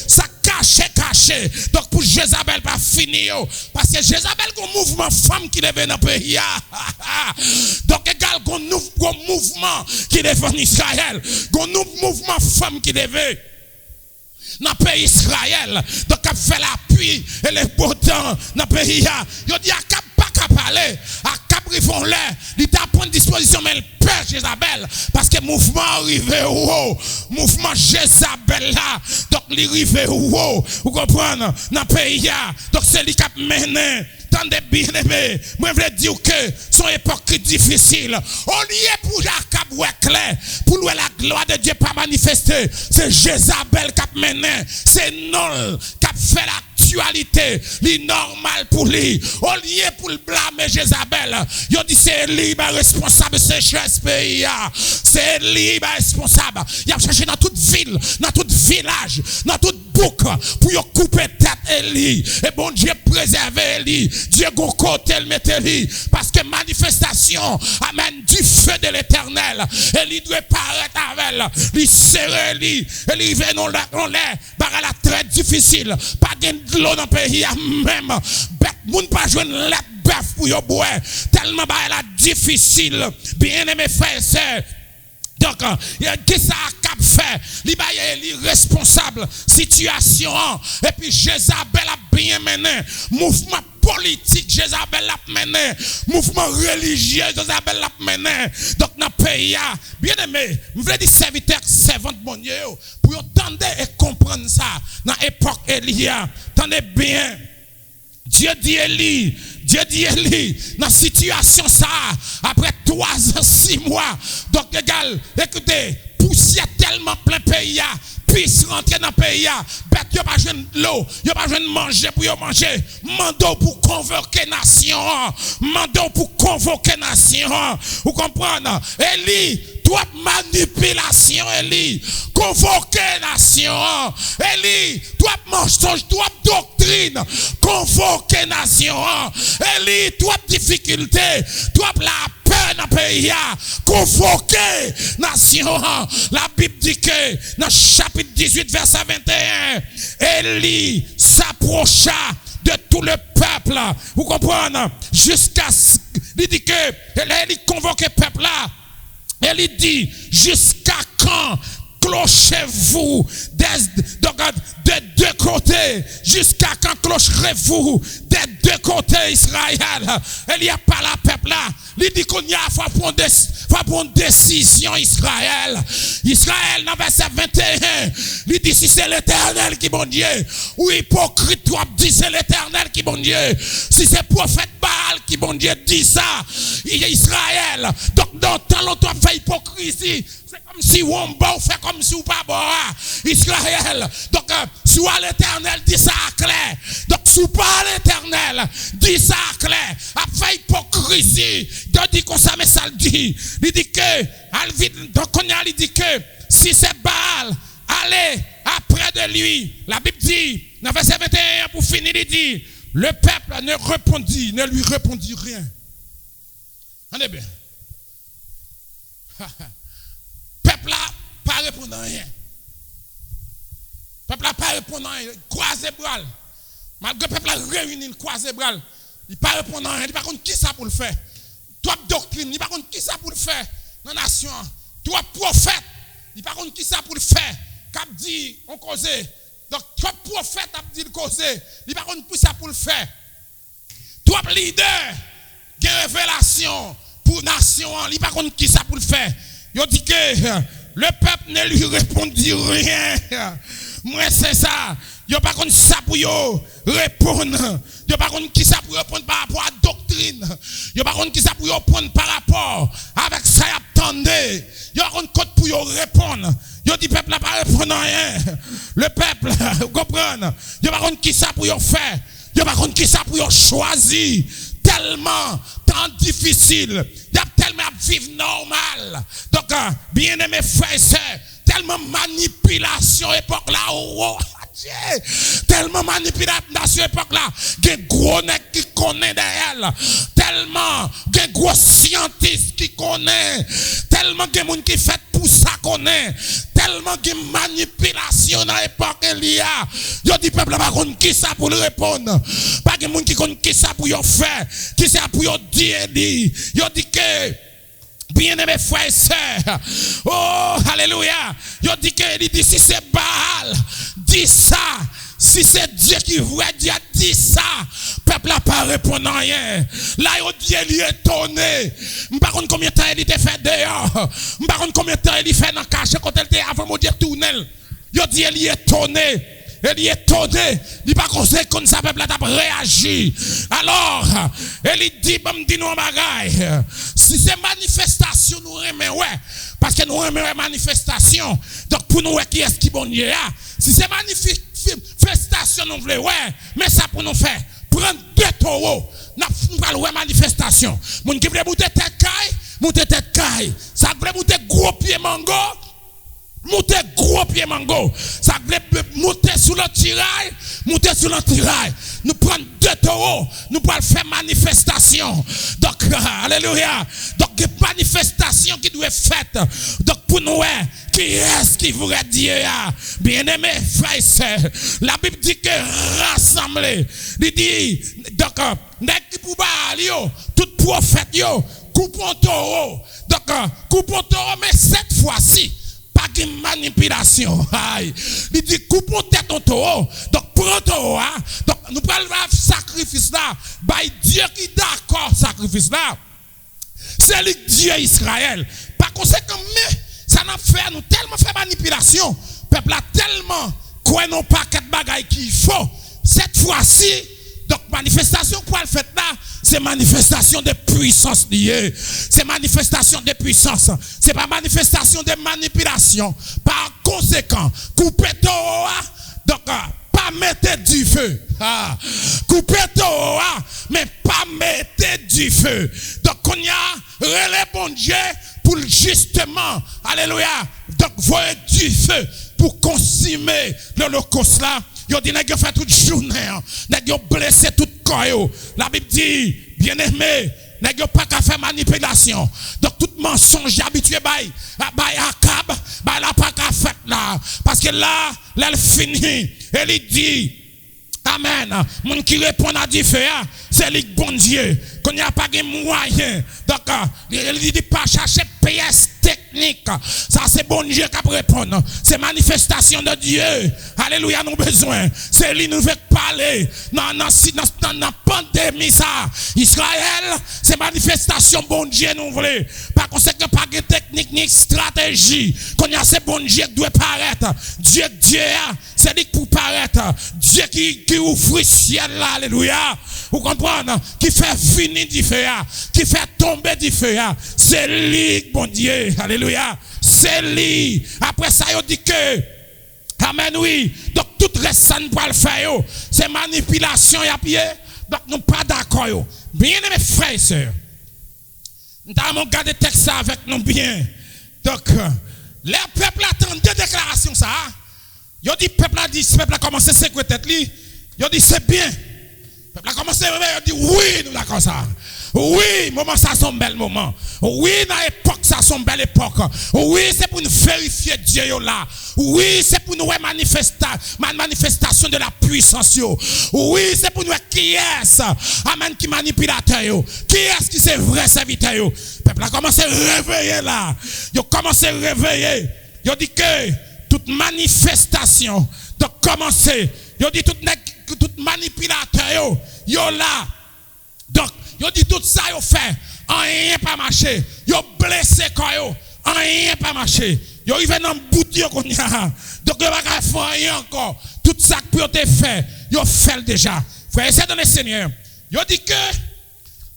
Ça caché. Donc pour Jézabel pas fini. Parce que Jézabel a un mouvement femme qui devait dans le pays. Donc égal un mouvement qui devait en Israël. Un mouvement femme qui devait dans le pays Israël. Donc a fait l'appui et les beaux temps dans le pays. Il dit Akab pas qu'à parler. Akab rivon l'air. Il t'a pris disposition mais il perd Jézabel. Parce que mouvement arrivé haut, mouvement Jézabel là, donc il arrivé haut, vous comprenez, dans le pays là, donc c'est lui qui a mené. Tendez bien aimé, moi je veux dire que son époque difficile. Au lieu pour Jacob clair, pour louer la gloire de Dieu pas manifester, c'est Jézabel qui a mené, c'est non qui a fait l'actualité, l'inormal pour lui. Au lieu pour le blâmer Jézabel, il dit c'est lui responsable de sécheresse pays. C'est lui responsable. Il a cherché dans toute ville, dans tout village, dans toute boucle pour couper tête Élie. Et bon Dieu préserve Élie. Dieu go côté le mette Élie. Parce que manifestation amène du feu de l'éternel. Élie doit paraître avec elle. Il serre Élie. Élie vient dans l'air. Par la très difficile. Pas de l'eau dans le pays. Même. Bête, moun pas joindre la bœuf pour yo boire. Tellement bah elle a difficile. Bien aimé frères et sœurs. Donc, qu'est-ce que ça a fait? Il est responsable situation. Et puis, Jézabel a bien mené. Mouvement politique, Jézabel a mené. Mouvement religieux, Jézabel a mené. Donc, dans le pays, bien aimé, je veux dire serviteur, servante, mon Dieu, pour entendre et comprendre ça. Dans l'époque Elia, attendez bien. Dieu dit Élie, dans la situation ça, après 3 ans, 6 mois, donc égal, écoutez, poussière tellement plein pays, puisse rentrer dans le pays, bête, il n'y a pas besoin de l'eau, il n'y a pas besoin de manger pour manger, mando pour convoquer nation, mando pour convoquer nation, vous comprenez, Élie, toi manipulation, Élie, convoquer nation, Élie, toi mensonge, toi doctrine, convoquer nation, Élie, toi difficulté, toi la peur dans le pays, convoquer nation. La Bible dit que dans chapitre 18 verset 21, Élie s'approcha de tout le peuple, vous comprenez, jusqu'à il dit que Élie convoque le peuple là. Elle dit, jusqu'à quand clochez-vous des deux côtés? Jusqu'à quand clocherez-vous des deux côtés Israël? Elle y a pas la peuple là. Il dit qu'on y a faut prendre décision Israël. Israël dans verset 21. Il dit si c'est l'Éternel qui bon Dieu. Ou hypocrite toi dit c'est l'Éternel qui bon Dieu. Si c'est prophète Baal qui bon Dieu dit ça. Il est Israël. Donc dans tant longtemps fait hypocrisie. C'est comme si on bon fait comme si ou pas bon. Israël. Donc soit l'Éternel dit ça clair. Donc soit pas l'Éternel dit ça clair. A fait hypocrisie. Donc dit qu'on ça mais ça le dit. Il dit que donc on a dit que si c'est Baal, allez après de lui. La Bible dit dans verset 21 pour finir il dit le peuple ne lui répondit rien. On est bien. Peuple là pas répondant rien. Peuple là pas répondant rien. Croisé bras. Malgré peuple là réuni croisé bras. Il pas répondant rien. Il pas contre qui ça pour le faire. Toi doctrine, il pas contre qui ça pour le faire dans la nation. Toi prophète, il pas contre qui ça pour le faire. Cap dit on cause. Donc toi prophète a dit le causer. Il pas contre qui ça pour le faire. Toi leader, qui révélation pour nation, il pas contre qui ça pour le faire. Il dit que le peuple ne lui répondit rien. Moi c'est ça. Il pas contre ça pour répondre. Il pas contre qui ça pour répondre par rapport à la doctrine. Il pas contre qui ça pour répondre par rapport avec ça attendez. Il pas contre pour répondre. Il dit peuple n'a pas répondre rien. Le peuple, vous comprenez? Il pas contre qui ça pour faire. Il pas contre qui ça pour choisir. Tellement temps difficile. Il y a tellement à vivre normal. Donc, bien aimé frères et sœurs, tellement manipulation époque là. Oh, tellement manipulation époque là. Des gros nègres qui connaissent derrière. Tellement des gros scientifiques qui connaissent. Tellement des gens qui fait pour ça connaît. Tellement de manipulation dans l'époque Elia. Yo dit peuple pas contre qui ça pour le répondre. Pas de monde qui contre qui ça pour yo faire. Qui ça pour yo dire. Yo dit que bien-aimés frères et sœurs. Oh, alléluia. Yo dit que il dit si c'est Baal, dis ça. Si c'est Dieu qui vrai, Dieu a dit ça, peuple n'a pas répondu à rien. Là, Dieu lui est étonné. Je ne sais pas combien de temps il était fait dehors. Je ne sais pas combien de temps il fait dans le cachet quand il était avant de Dieu tourner. Dieu lui est étonné. Il est étonné. Il pas conseil comme ça, peuple a réagi. Alors, il dit, nous en bagaille. Si c'est manifestation, nous remettons, ouais. Parce que nous remettons manifestation. Donc, pour nous, qui est-ce qui bon Dieu a? Si c'est manifestation, nous voulons, ouais. Mais ça pour nous faire. Prendre 2 taureaux. Nous allons voir manifestation. Moun qui voulait monter tête caille, monter tête caille. Ça voulait monter gros pied mango. Monter gros pied mango. Ça voulait monter sur le tirail. Monter sur le tirail. Nous prenons 2 taureaux. Nous pouvons faire manifestation. Donc, alléluia. Donc, il y a une manifestation qui doit être faite. Donc, pour nous, qui est-ce qui voudrait dire, bien-aimés, frères et sœurs, la Bible dit que rassembler. Il dit, donc, tout prophète, coupons taureau. Donc, coupons taureau, mais cette fois-ci, pas de manipulation. Il dit, coupons tête ton taureau. Donc, prends taureau. Donc, nous prenons le sacrifice là. Dieu qui est d'accord, sacrifice là. C'est le Dieu Israël. Par conséquent, mais ça n'a fait, nous tellement fait manipulation. Le peuple a tellement quoi non pas quatre bagailles qu'il faut. Cette fois-ci, donc manifestation quoi le fait là, c'est manifestation de puissance liée. C'est manifestation de puissance. C'est pas manifestation de manipulation. Par conséquent, coupez taureau, donc pas mettez du feu. Coupez taureau, mais pas mettez du feu. Donc on y a relais bon Dieu pour justement, alléluia, donc voyez du feu pour consumer l'holocauste là. Yo dit nèg yo fait toute journée, nèg yo blessé tout corps. La Bible dit, bien-aimé, nèg yo pas qu'à faire manipulation. Donc tout mensonge habitué bay Akab, la pas qu'à faire là parce que là, elle finit, elle dit amen. Moun qui répond à du feu, c'est le bon Dieu. Qu'on n'y a pas de moyen. Donc, il dit pas chercher pièces techniques. Ça, c'est bon Dieu qui répond. C'est manifestation de Dieu. Alléluia, nous besoin. C'est lui nous veut parler. Dans la pandémie, ça. Israël, c'est manifestation bon Dieu nous voulons. Par conséquent, pas de technique ni stratégie. Qu'on y a c'est bon Dieu qui doit paraître. Dieu, c'est lui pour paraître. Dieu qui ouvre le ciel là. Alléluia. Vous comprenez? Qui fait finir du feu, qui fait tomber du feu. C'est lui, bon Dieu. Alléluia. C'est lui. Après ça, il dit que, amen, oui. Donc, tout reste ça, nous pouvons le faire. C'est manipulation, à pied. Donc, nous ne sommes pas d'accord. Bien, mes frères et sœurs. Nous avons gardé le texte avec nous bien. Donc, les peuples attendent des déclarations, ça. Ils dit, le peuple a dit, le peuple a commencé à sécouer tête. Ils dit, c'est bien. Le peuple a commencé à réveiller, il dit, oui, nous l'avons ça. Oui, moment ça c'est un bel moment. Oui, dans l'époque ça c'est une belle époque. Oui, c'est pour nous vérifier Dieu là. Oui, c'est pour nous manifestation de la puissance. Oui, c'est pour nous qui est amen qui manipulateur. Qui est-ce qui c'est vrai serviteur. Le peuple a commencé à réveiller là. Il a commencé à réveiller. Il a dit que toute manifestation de commencer. Il a dit toute manipulateur yo là. Donc yo dit tout ça yo fait, rien pas marché. Yo blessé quand yo, rien pas marché. Yo arrivé dans boutique qu'on y a. Donc yo pas faire rien encore. Tout ça que peut te fait, yo fait déjà. Frère, c'est dans le Seigneur. Yo dit que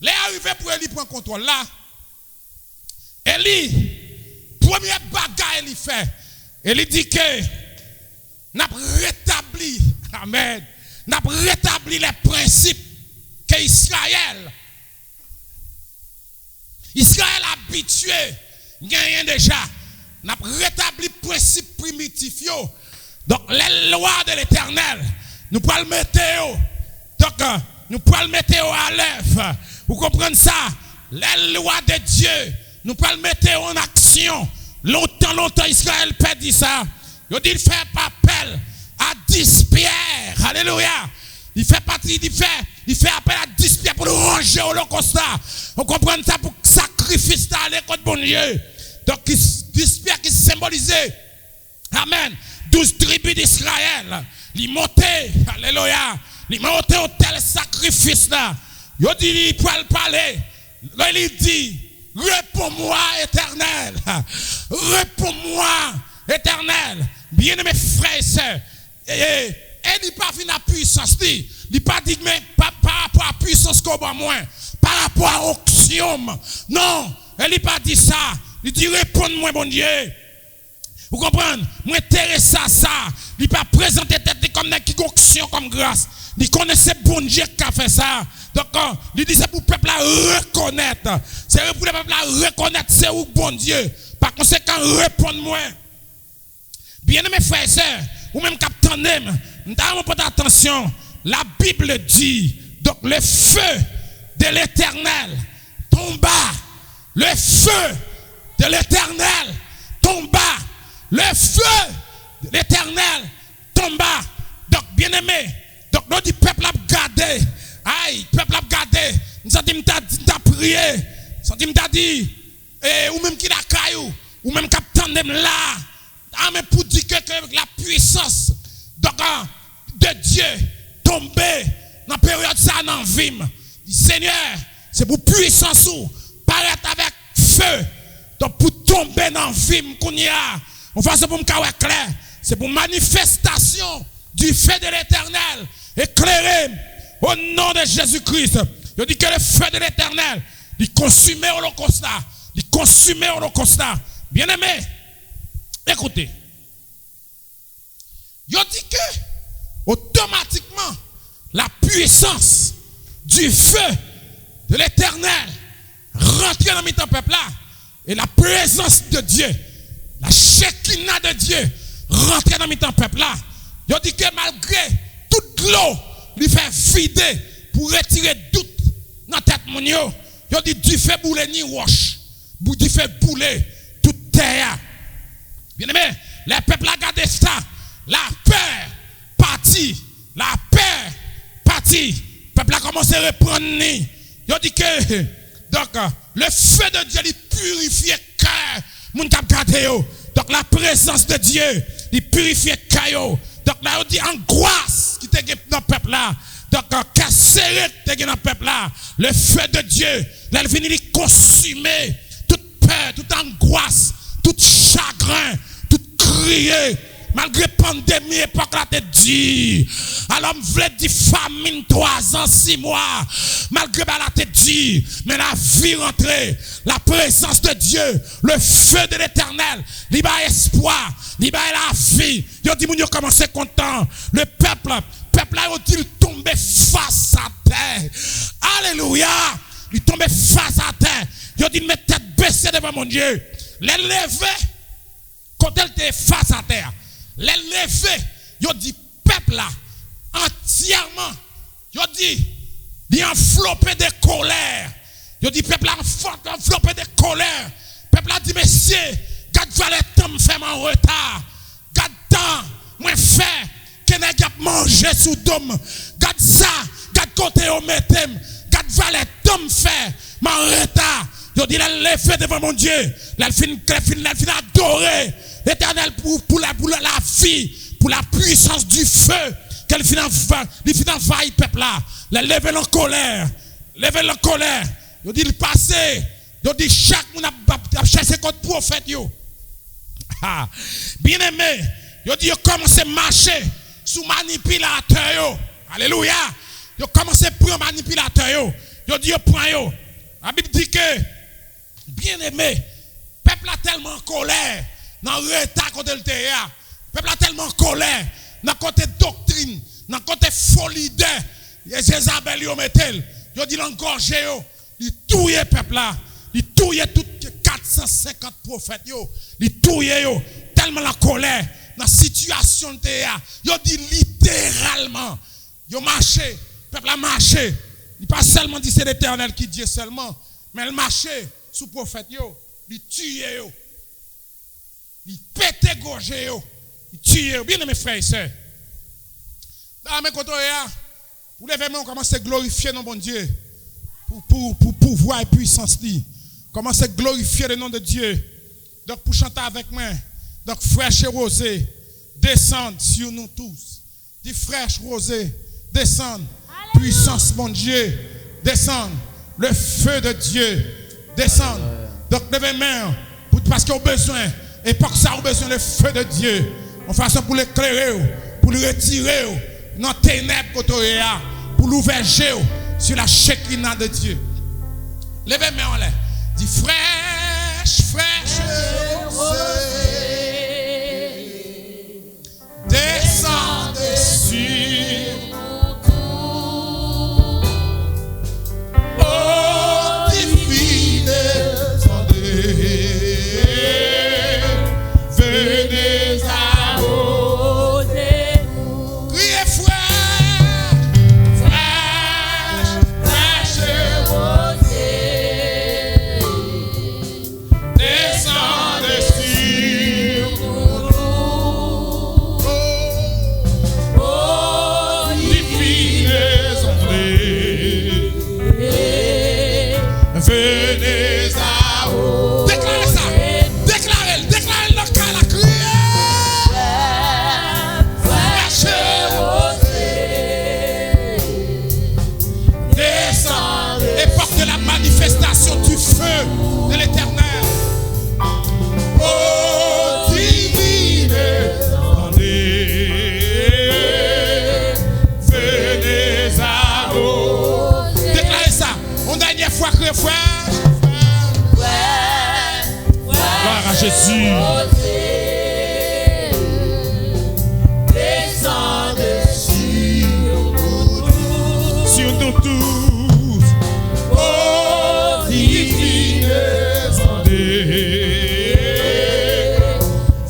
les arrivé pour Eli prendre contrôle là. Eli première bagarre Eli fait. Eli dit que n'a rétabli, amen. N'a rétabli les principes que Israël habitué, gagne déjà. N'a rétabli le principe primitif. Donc, les lois de l'Éternel, nous pouvons le mettre. Donc, nous pouvons le mettre à l'œuvre. Vous comprenez ça? Les lois de Dieu, nous pouvons le mettre en action. Longtemps, Israël perdit ça. Il dit, il fait appel à 10 pierres. Alléluia. Il fait appel à 10 pierres pour ranger au l'holocauste. On comprend ça pour sacrifice à l'école de bon Dieu. Donc 10 pierres qui symbolisaient, amen, 12 tribus d'Israël. il montait, alléluia, il montait au tel sacrifice là. Il dit, il peut parler. Là, il dit, réponds-moi, éternel. Réponds-moi, éternel. Bien-aimés frères et sœurs. Et il pas vu la puissance. Il pas dit, mais par rapport à la puissance qu'on a moins. Par rapport à l'onction. Non, il n'a pas dit ça. Il dit, réponds-moi, bon Dieu. Vous comprenez? Moi, intéressé à ça. Il n'a pas présenté tête comme qui onction comme grâce. Il connaissait bon Dieu qui a fait ça. Donc, il dit c'est pour le peuple à reconnaître. C'est pour le peuple à reconnaître c'est où bon Dieu. Par conséquent, répondez-moi. Bien-aimés frères et sœurs, ou même capitaine, nous avons pas attention. La Bible dit, donc le feu de l'Éternel tomba. Le feu de l'Éternel tomba. Le feu de l'Éternel tomba. Donc, bien-aimés, donc nous dit peuple a gardé. Aïe, peuple a gardé. Nous avons prié. Nous avons dit, ou même qui la caillou, ou même capitaine là. Mais pour dire que la puissance de Dieu tombée dans la période ça dans la vie. Seigneur, c'est pour puissance ou paraître avec feu. Donc pour tomber dans la vie qu'on y a. On fait ça pour me carrer clair. C'est pour manifestation du feu de l'Éternel. Éclairé au nom de Jésus-Christ. Je dis que le feu de l'Éternel, il consume l'Holocauste. Il consume l'Holocauste. Bien aimé, écoutez. Je dis que automatiquement, la puissance du feu de l'Éternel rentre dans le peuple là. Et la présence de Dieu, la Shekinah de Dieu rentre dans le peuple là. Je dis que malgré toute l'eau, il fait vider pour retirer doute dans la tête mon yo. Je dis du fait bouler ni roche, du fait bouler toute terre. Bien aimé, les peuples a gardé ça. La peur partie, la peur partie. Le peuple a commencé à reprendre. Je dis que donc le feu de Dieu il purifie le cœur. Moun k'ap gardé yo. Donc la présence de Dieu il purifie le cœur. Donc là on dit angoisse qui était dans le peuple là. Donc casserette qui était dans le peuple là. Le feu de Dieu, là il vient il consumer toute peur, toute angoisse, tout chagrin, tout crier. Malgré pandémie, époque là te dit. Alors, je voulais dire famine 3 ans, 6 mois. Malgré là te dit. Mais la vie rentrée, la présence de Dieu, le feu de l'Éternel, il y a espoir, il y a la vie. Il dit, moun yo commencé content. Le peuple là, il tombe face à terre. Alléluia. Il tombe face à terre. Il dit, mes têtes baissées devant mon Dieu. Les lever, quand elle était face à terre. Les lever, yo dit peuple là entièrement, yo dit il enveloppé de colère. Yo dit peuple là enveloppé de colère. Peuple là dit messieurs, quand valet temps fait en retard. Quand temps moi fait que nèg a manger sous dôme. Quand ça, quand côté au metem, quand valet temps fait en retard. Yo dit la lever devant mon Dieu. La fin adorer l'Éternel pour la vie, pour la puissance du feu, qu'elle finit envahir le peuple là. Les lever en colère. Lever en colère. Ils dit le passé. Ils dit chaque monde a cherché contre prophète. Bien aimé. Ils dit ils commencent à marcher sous manipulateur. Alléluia. Ils commencent à prendre manipulateur. Ils dit ils prennent. La Bible dit que, bien aimé, le peuple a tellement en colère. Dans le retard contre le terrain. Le peuple a tellement colère. Dans côté doctrine. Dans côté folie de. Jézabel yo metel. Yo dit l'engorgé yo. Il touye le peuple là. Il touye tout 450 prophètes yo. Il touye yo. Tellement la colère. Dans la situation de terrain. Yo dit littéralement. Yo marché. Le peuple a marché. Il pas seulement dit c'est l'Éternel qui dit seulement. Mais il marché sous prophète yo. Il tue yo. Il pète gorgé yo. Il tue. Bien mes frères et sœurs. Dans mes côtés, pour l'événement, on commence à glorifier nos bon Dieu. Pour pouvoir et puissance. Commence à glorifier le nom de Dieu. Donc pour chanter avec moi. Donc frère Rosé, descendre sur nous tous. Dis fraîche rosée, descend. Puissance, mon Dieu, descend. Le feu de Dieu, descend. Donc, levez main, parce qu'ils ont besoin. Et pour que ça a besoin le feu de Dieu. En façon pour l'éclairer, pour le retirer dans les ténèbres, pour l'ouvrir sur la Shekinah de Dieu. Levez main en l'air. Dis fraîche, fraîche rosée. Descend dessus. Oh, divine, venez arroser. Criez fraîche, fraîche, fraîche rosée. Descendez sur nous. Oh, divine ondes. Venez arroser. Déclarez ça. Déclarez dans le cas la criée. Fraîche rosée. Descend. Époque de la manifestation du feu de l'Éternel. Oh, divine, attendez. Venez arroser. Déclarez ça. On dernière fois criez fraîche. Gloire à Jésus. Sur nous tous. Oh, divine ondes.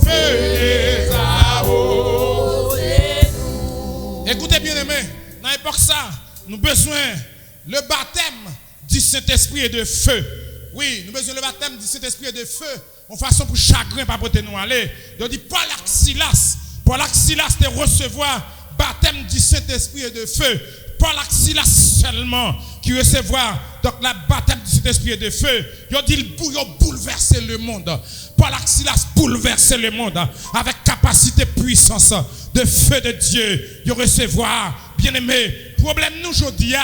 Venez arroser. Écoutez bien aimé, dans l'époque ça, nous avons besoin le baptême du Saint-Esprit et de feu. Oui, nous avons besoin le baptême du Saint-Esprit et de feu. En façon pour chagrin, pas pour nous aller. Donc, dit Paul Axilas de recevoir baptême du Saint-Esprit et de feu. Paul Axilas seulement qui recevoir donc la baptême du Saint-Esprit et de feu. Il dit il bouleverser le monde. Paul Axilas bouleverser le monde avec capacité, puissance de feu de Dieu. Il recevoir, bien aimé. Problème nous aujourd'hui.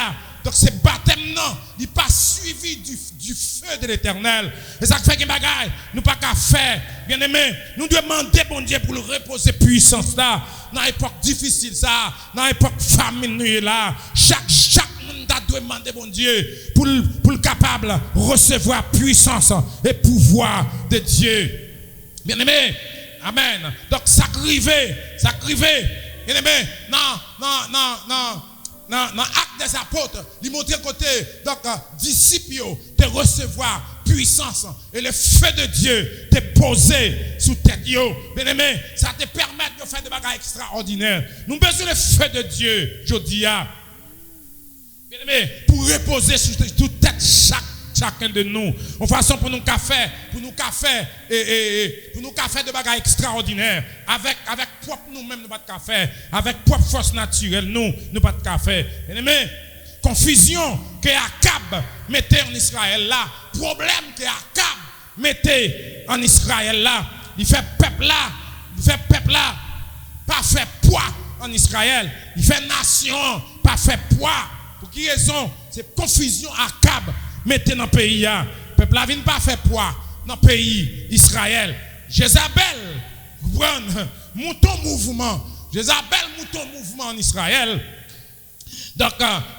Donc ce baptême non, il n'est pas suivi du feu de l'Éternel. Et ça fait que bagaille, nous pas qu'à faire. Bien aimé, nous demandons bon Dieu pour le reposer puissance là. Dans l'époque difficile ça, dans l'époque famine nous est là. Chaque monde a demandé bon Dieu pour le capable recevoir puissance et pouvoir de Dieu. Bien aimé, amen. Donc ça crivé. Bien aimé, non. Dans l'acte des apôtres, ils montrent côté, donc, disciples, de recevoir puissance et le feu de Dieu te poser sous tête. Bien aimé, ça te permet de faire des bagages extraordinaires. Nous avons besoin du feu de Dieu, je dis. Bien aimé, pour reposer sous toute tête chacun de nous. En façon pour nous faire de bagages extraordinaires. Avec propre nous-mêmes, nous pas de café. Avec propre force naturelle, nous pas de café. Bien aimé, confusion que Akab mettait en Israël là. Problème que Akab mettait en Israël là. Il fait peuple là. Pas fait poids en Israël. Il fait nation, pas fait poids. Pour qui raison? C'est confusion Akab mettez dans le pays. Le peuple n'a pas fait poids dans le pays Israël. Jézabel, mouton mouvement en Israël. Donc,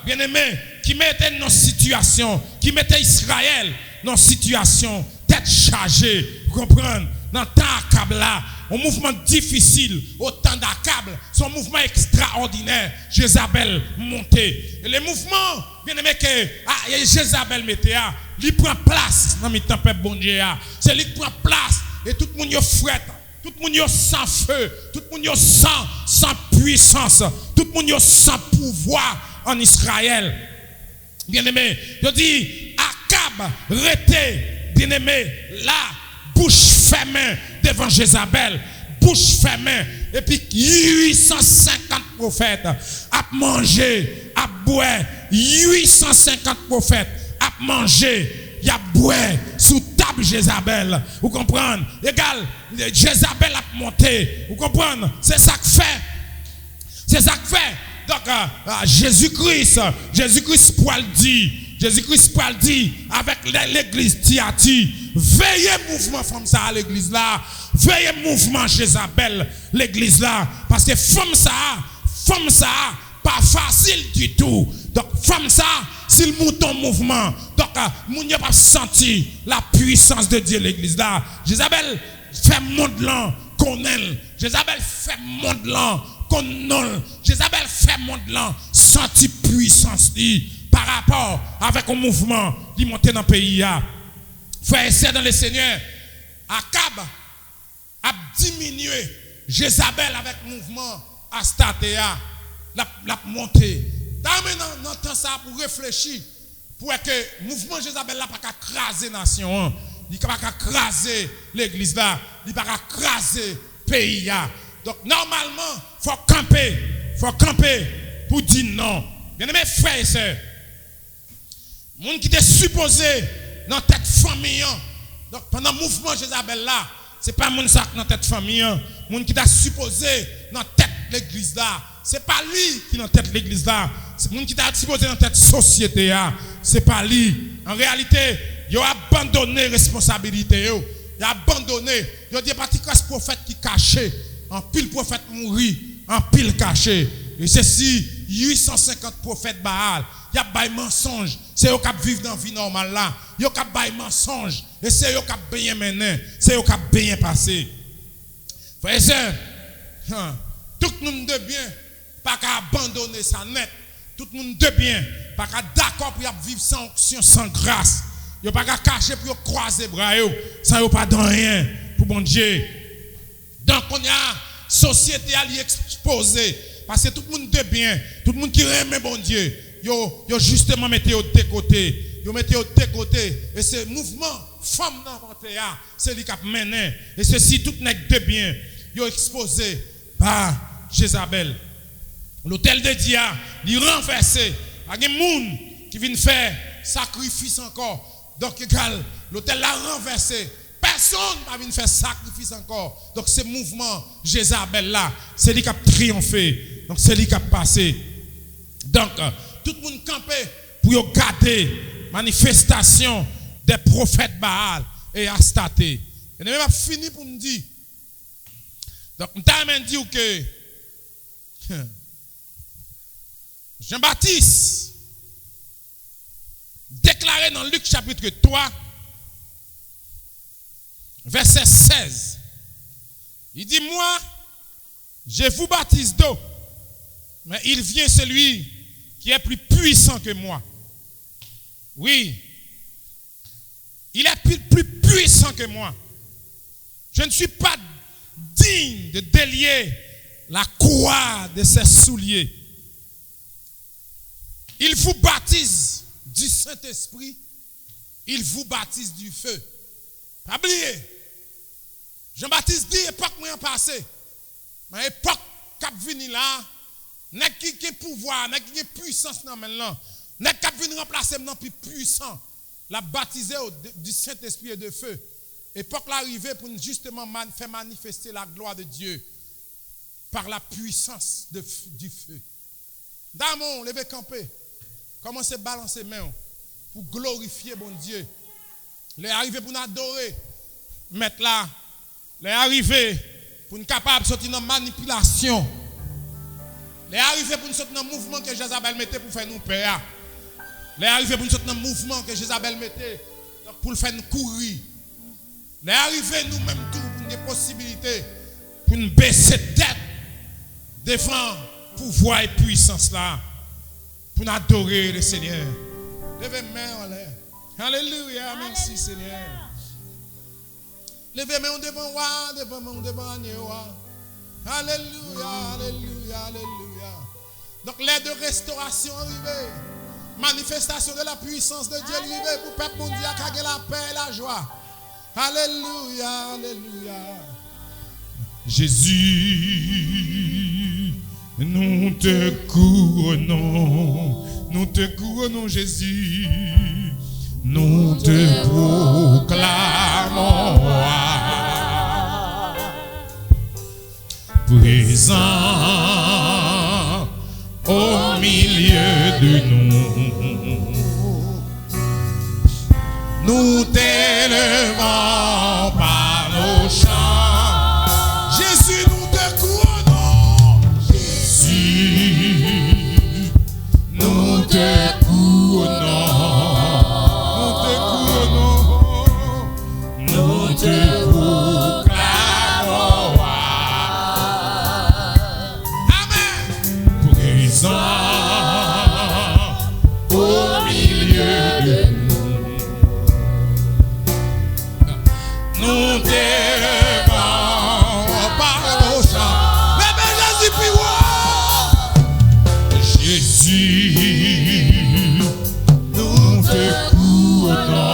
bien aimé, qui mettait dans situation, qui mettait Israël dans situation, tête chargée, vous comprenez? Dans le temps d'Akab là, un mouvement difficile, au temps d'Akab, son mouvement extraordinaire, Jézabel montait. Et le mouvement, bien aimé, que Jézabel mettait, il prend place dans le temps peuple bon Dieu. C'est lui qui prend place et tout le monde est fret, tout le monde est sans feu, tout le monde est sans puissance, tout le monde est sans pouvoir en Israël. Bien aimé, je dis, Akab rete, bien aimé, là, bouche fermée devant Jézabel, bouche fermée, et puis 850 prophètes à manger, à boire, 850 prophètes à manger, y a boire sous table Jézabel. Vous comprenez? Égal, Jézabel a monté. Vous comprenez? C'est ça que fait. C'est ça que fait. Donc, Jésus-Christ pour le dire, Jésus-Christ pour le dire, avec l'église Thyatire, veillez mouvement femme ça à l'église là, veillez mouvement Jézabel, l'église là, parce que femme ça, pas facile du tout. Donc, femme ça, s'il monte en mouvement, donc, moun n'a pas senti la puissance de Dieu l'église là. Jézabel fait monde là, qu'on aime. Jézabel fait monde là, qu'on non. Jézabel fait monde là, senti puissance par rapport avec un mouvement qui monte dans le pays. Frère et sœurs dans le Seigneur, Akab a diminué Jézabel avec mouvement à Statéa, la montée. Dans le temps ça pour réfléchir, pour que le mouvement Jézabel n'a pas qu'à craser la nation, il n'a pas qu'à craser l'église là, il n'a pas qu'à craser le pays. Donc normalement, il faut camper pour dire non. Bien aimé frères et sœurs, les gens qui étaient supposés dans tête famille, donc pendant le mouvement Jézabel là, ce n'est pas les gens dans tête famille, les gens qui étaient supposés dans tête l'église là, ce n'est pas lui qui est dans tête l'église là, c'est les gens qui étaient supposés dans tête société là, ce n'est pas lui. En réalité, ils ont abandonné la responsabilité, ils ont abandonné, ils ont dit parti grâce prophète qui caché, en pile prophète mourir, en pile caché. Et ceci, 850 prophètes Baal, il y a des mensonges, c'est eux qui vivent dans la vie normale là, il y a des mensonges, et c'est eux qui bien mené, c'est eux qui bien passé. Frères et sœurs, tout le monde de bien, pas qu'à abandonner ça net, tout le monde de bien, pas qu'à d'accord pour vivre sans onction, sans grâce, il n'y a pas qu'à cacher pour croiser les bras, ça n'y a pas de rien pour bon Dieu. Donc on y a société à exposée. Parce que tout le monde de bien, tout le monde qui aime bon Dieu, yo justement mettez au côté. Yo mettez au côté. Et ce mouvement, femme dans le c'est lui qui a mené. Et ceci, tout n'est de bien, yo exposé par Jézabel. L'hôtel de Dia, il renversé. Il y a des gens qui viennent faire sacrifice encore. Donc, égal, l'hôtel l'a renversé. Personne n'a venu faire sacrifice encore. Donc, ce mouvement Jézabel là, c'est lui qui a triomphé. Donc, c'est lui qui a passé. Donc, tout le monde campé pour garder manifestation des prophètes Baal et Astaté. Et même fini pour me dire. Donc, je vais dire que Jean-Baptiste déclaré dans Luc chapitre 3, verset 16. Il dit, moi, je vous baptise d'eau, mais il vient celui qui est plus puissant que moi. Oui, il est plus puissant que moi. Je ne suis pas digne de délier la croix de ses souliers. Il vous baptise du Saint-Esprit, il vous baptise du feu. Pas oublier. Jean-Baptiste dit époque moins passée. Mais époque cap vini là, n'est qui a pouvoir, n'est qui a puissance dans maintenant. N'est cap vini remplacer maintenant plus puissant. La baptisé du Saint-Esprit et de feu. Époque l'arrivée pour justement faire manifester la gloire de Dieu par la puissance du feu. Damon, levez camper. Commencez à balancer main pour glorifier bon Dieu. Les arrivés pour nous adorer. Mettre là. Les arrivés pour nous capables de sortir dans la manipulation. Les arrivés pour nous sortir dans le mouvement que Jézabel mettait pour faire nous peur. Les arrivés pour nous sortir dans le mouvement que Jézabel mettait pour faire nous courir. Les arrivés nous-mêmes tout pour des possibilités pour nous baisser tête devant pouvoir et puissance là. Pour nous adorer le Seigneur. Levez main en l'air. Alléluia, merci Seigneur. Levez main devant moi, devant Néoa. Alléluia, alléluia, alléluia. Donc l'aide de restauration arrivée. Manifestation de la puissance de Dieu arrivée pour peuple mondial qui a la paix et la joie. Alléluia, alléluia. Jésus, nous te couronnons Jésus. Nous te proclamons présent milieu de nous. Nous t'élevons par nos chants. Jésus, nous te couronnons. Jésus, nous te couronnons. Nous te proclamons. Amen. Présent au milieu de nous. Nous t'élevons par nos chants. Bébé Jésus, puis Jésus, nous te couronnons.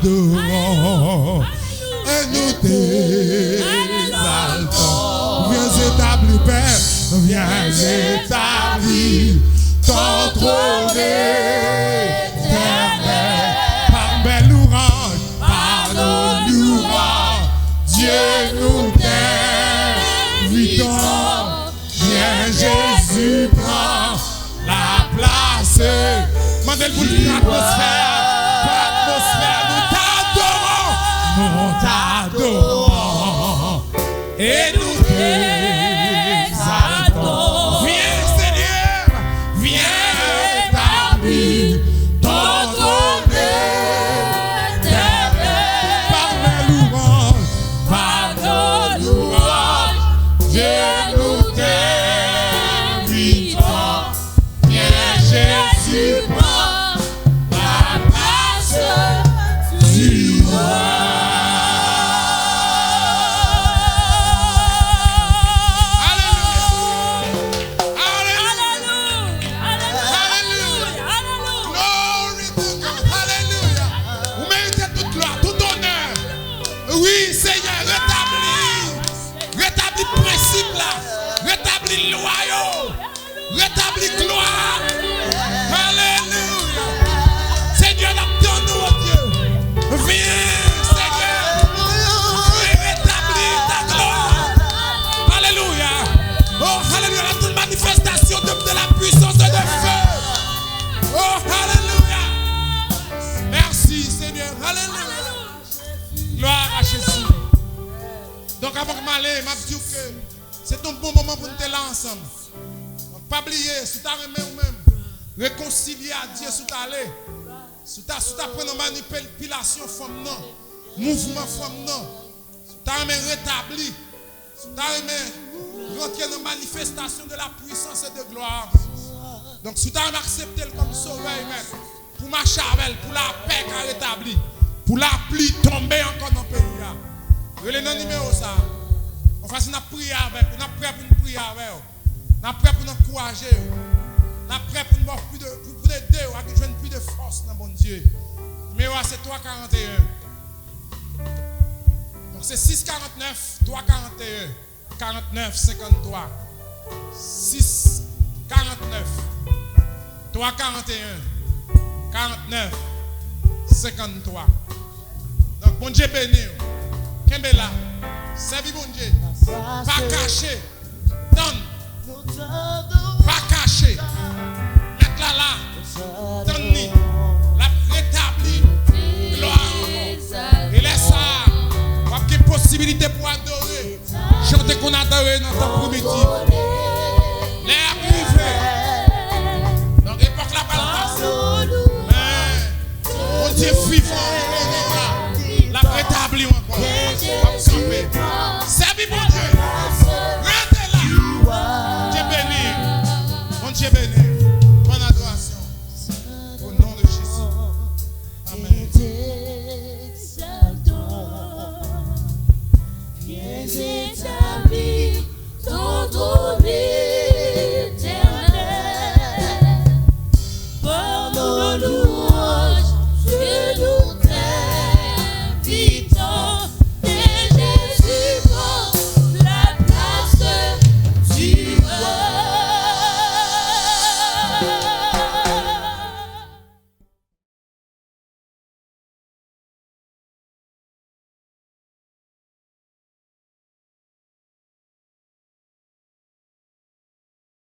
t'adorons et nous t'exaltons. Viens établir, Père, viens établir ton trône éternel. Par belle louange, par nos louanges, Dieu nous t'invitons. Viens Jésus, prends la place. Mandez-le pour l'atmosphère. L'atmosphère, nous t'adorons et nous t'exaltons. Viens Seigneur, viens établir ton trône éternel. Par mes louanges, par nos louanges, Dieu nous t'invitons. Viens Jésus, prends la place du roi. Rétablis gloire. Alléluia. Seigneur, attends-nous, oh Dieu. Viens, Seigneur. Rétablis ta gloire. Alléluia. Oh, alléluia. La toute manifestation de la puissance de feu. Oh, alléluia. Merci, Seigneur. Alléluia. Gloire à Jésus. Donc, avant que m'aller, m'a dit que c'est un bon moment pour nous être là ensemble. Pas oublier, si tu as remis ou même, réconcilier à Dieu si tu as allé. Si tu as pris une manipulation femme non, mouvement femme non, si tu as remis rétabli, si tu as remis rentrer dans la manifestation de la puissance et de gloire. Donc si tu as accepté comme sauveur, pour marcher avec elle, pour la paix qu'elle rétablit, pour la pluie tomber encore dans le pays. Relais dans le numéro ça. On fasse une prière avec, on est prêt pour une prière avec. On est prêt pour nous encourager. On est prêt pour nous aider, pour nous donner plus de force dans mon Dieu. Numéro c'est 341. Donc c'est 649, 341, 49, 53. 649, 341, 49, 53. Donc bon Dieu béni. Kembela, servi bon Dieu. Pas caché. Donne. Pas caché. Mettre là. Donne-ni. La rétablir. Gloire. Et laisse ça. On a une possibilité pour adorer. Chanter qu'on adore dans ton primitif. L'air privé. Donc époque la balance. Mais mon Dieu vivant. La rétablir encore. Servi mon Dieu. Restez là. Dieu béni. Mon Dieu béni. Bonne adoration. Au nom de Jésus. Amen.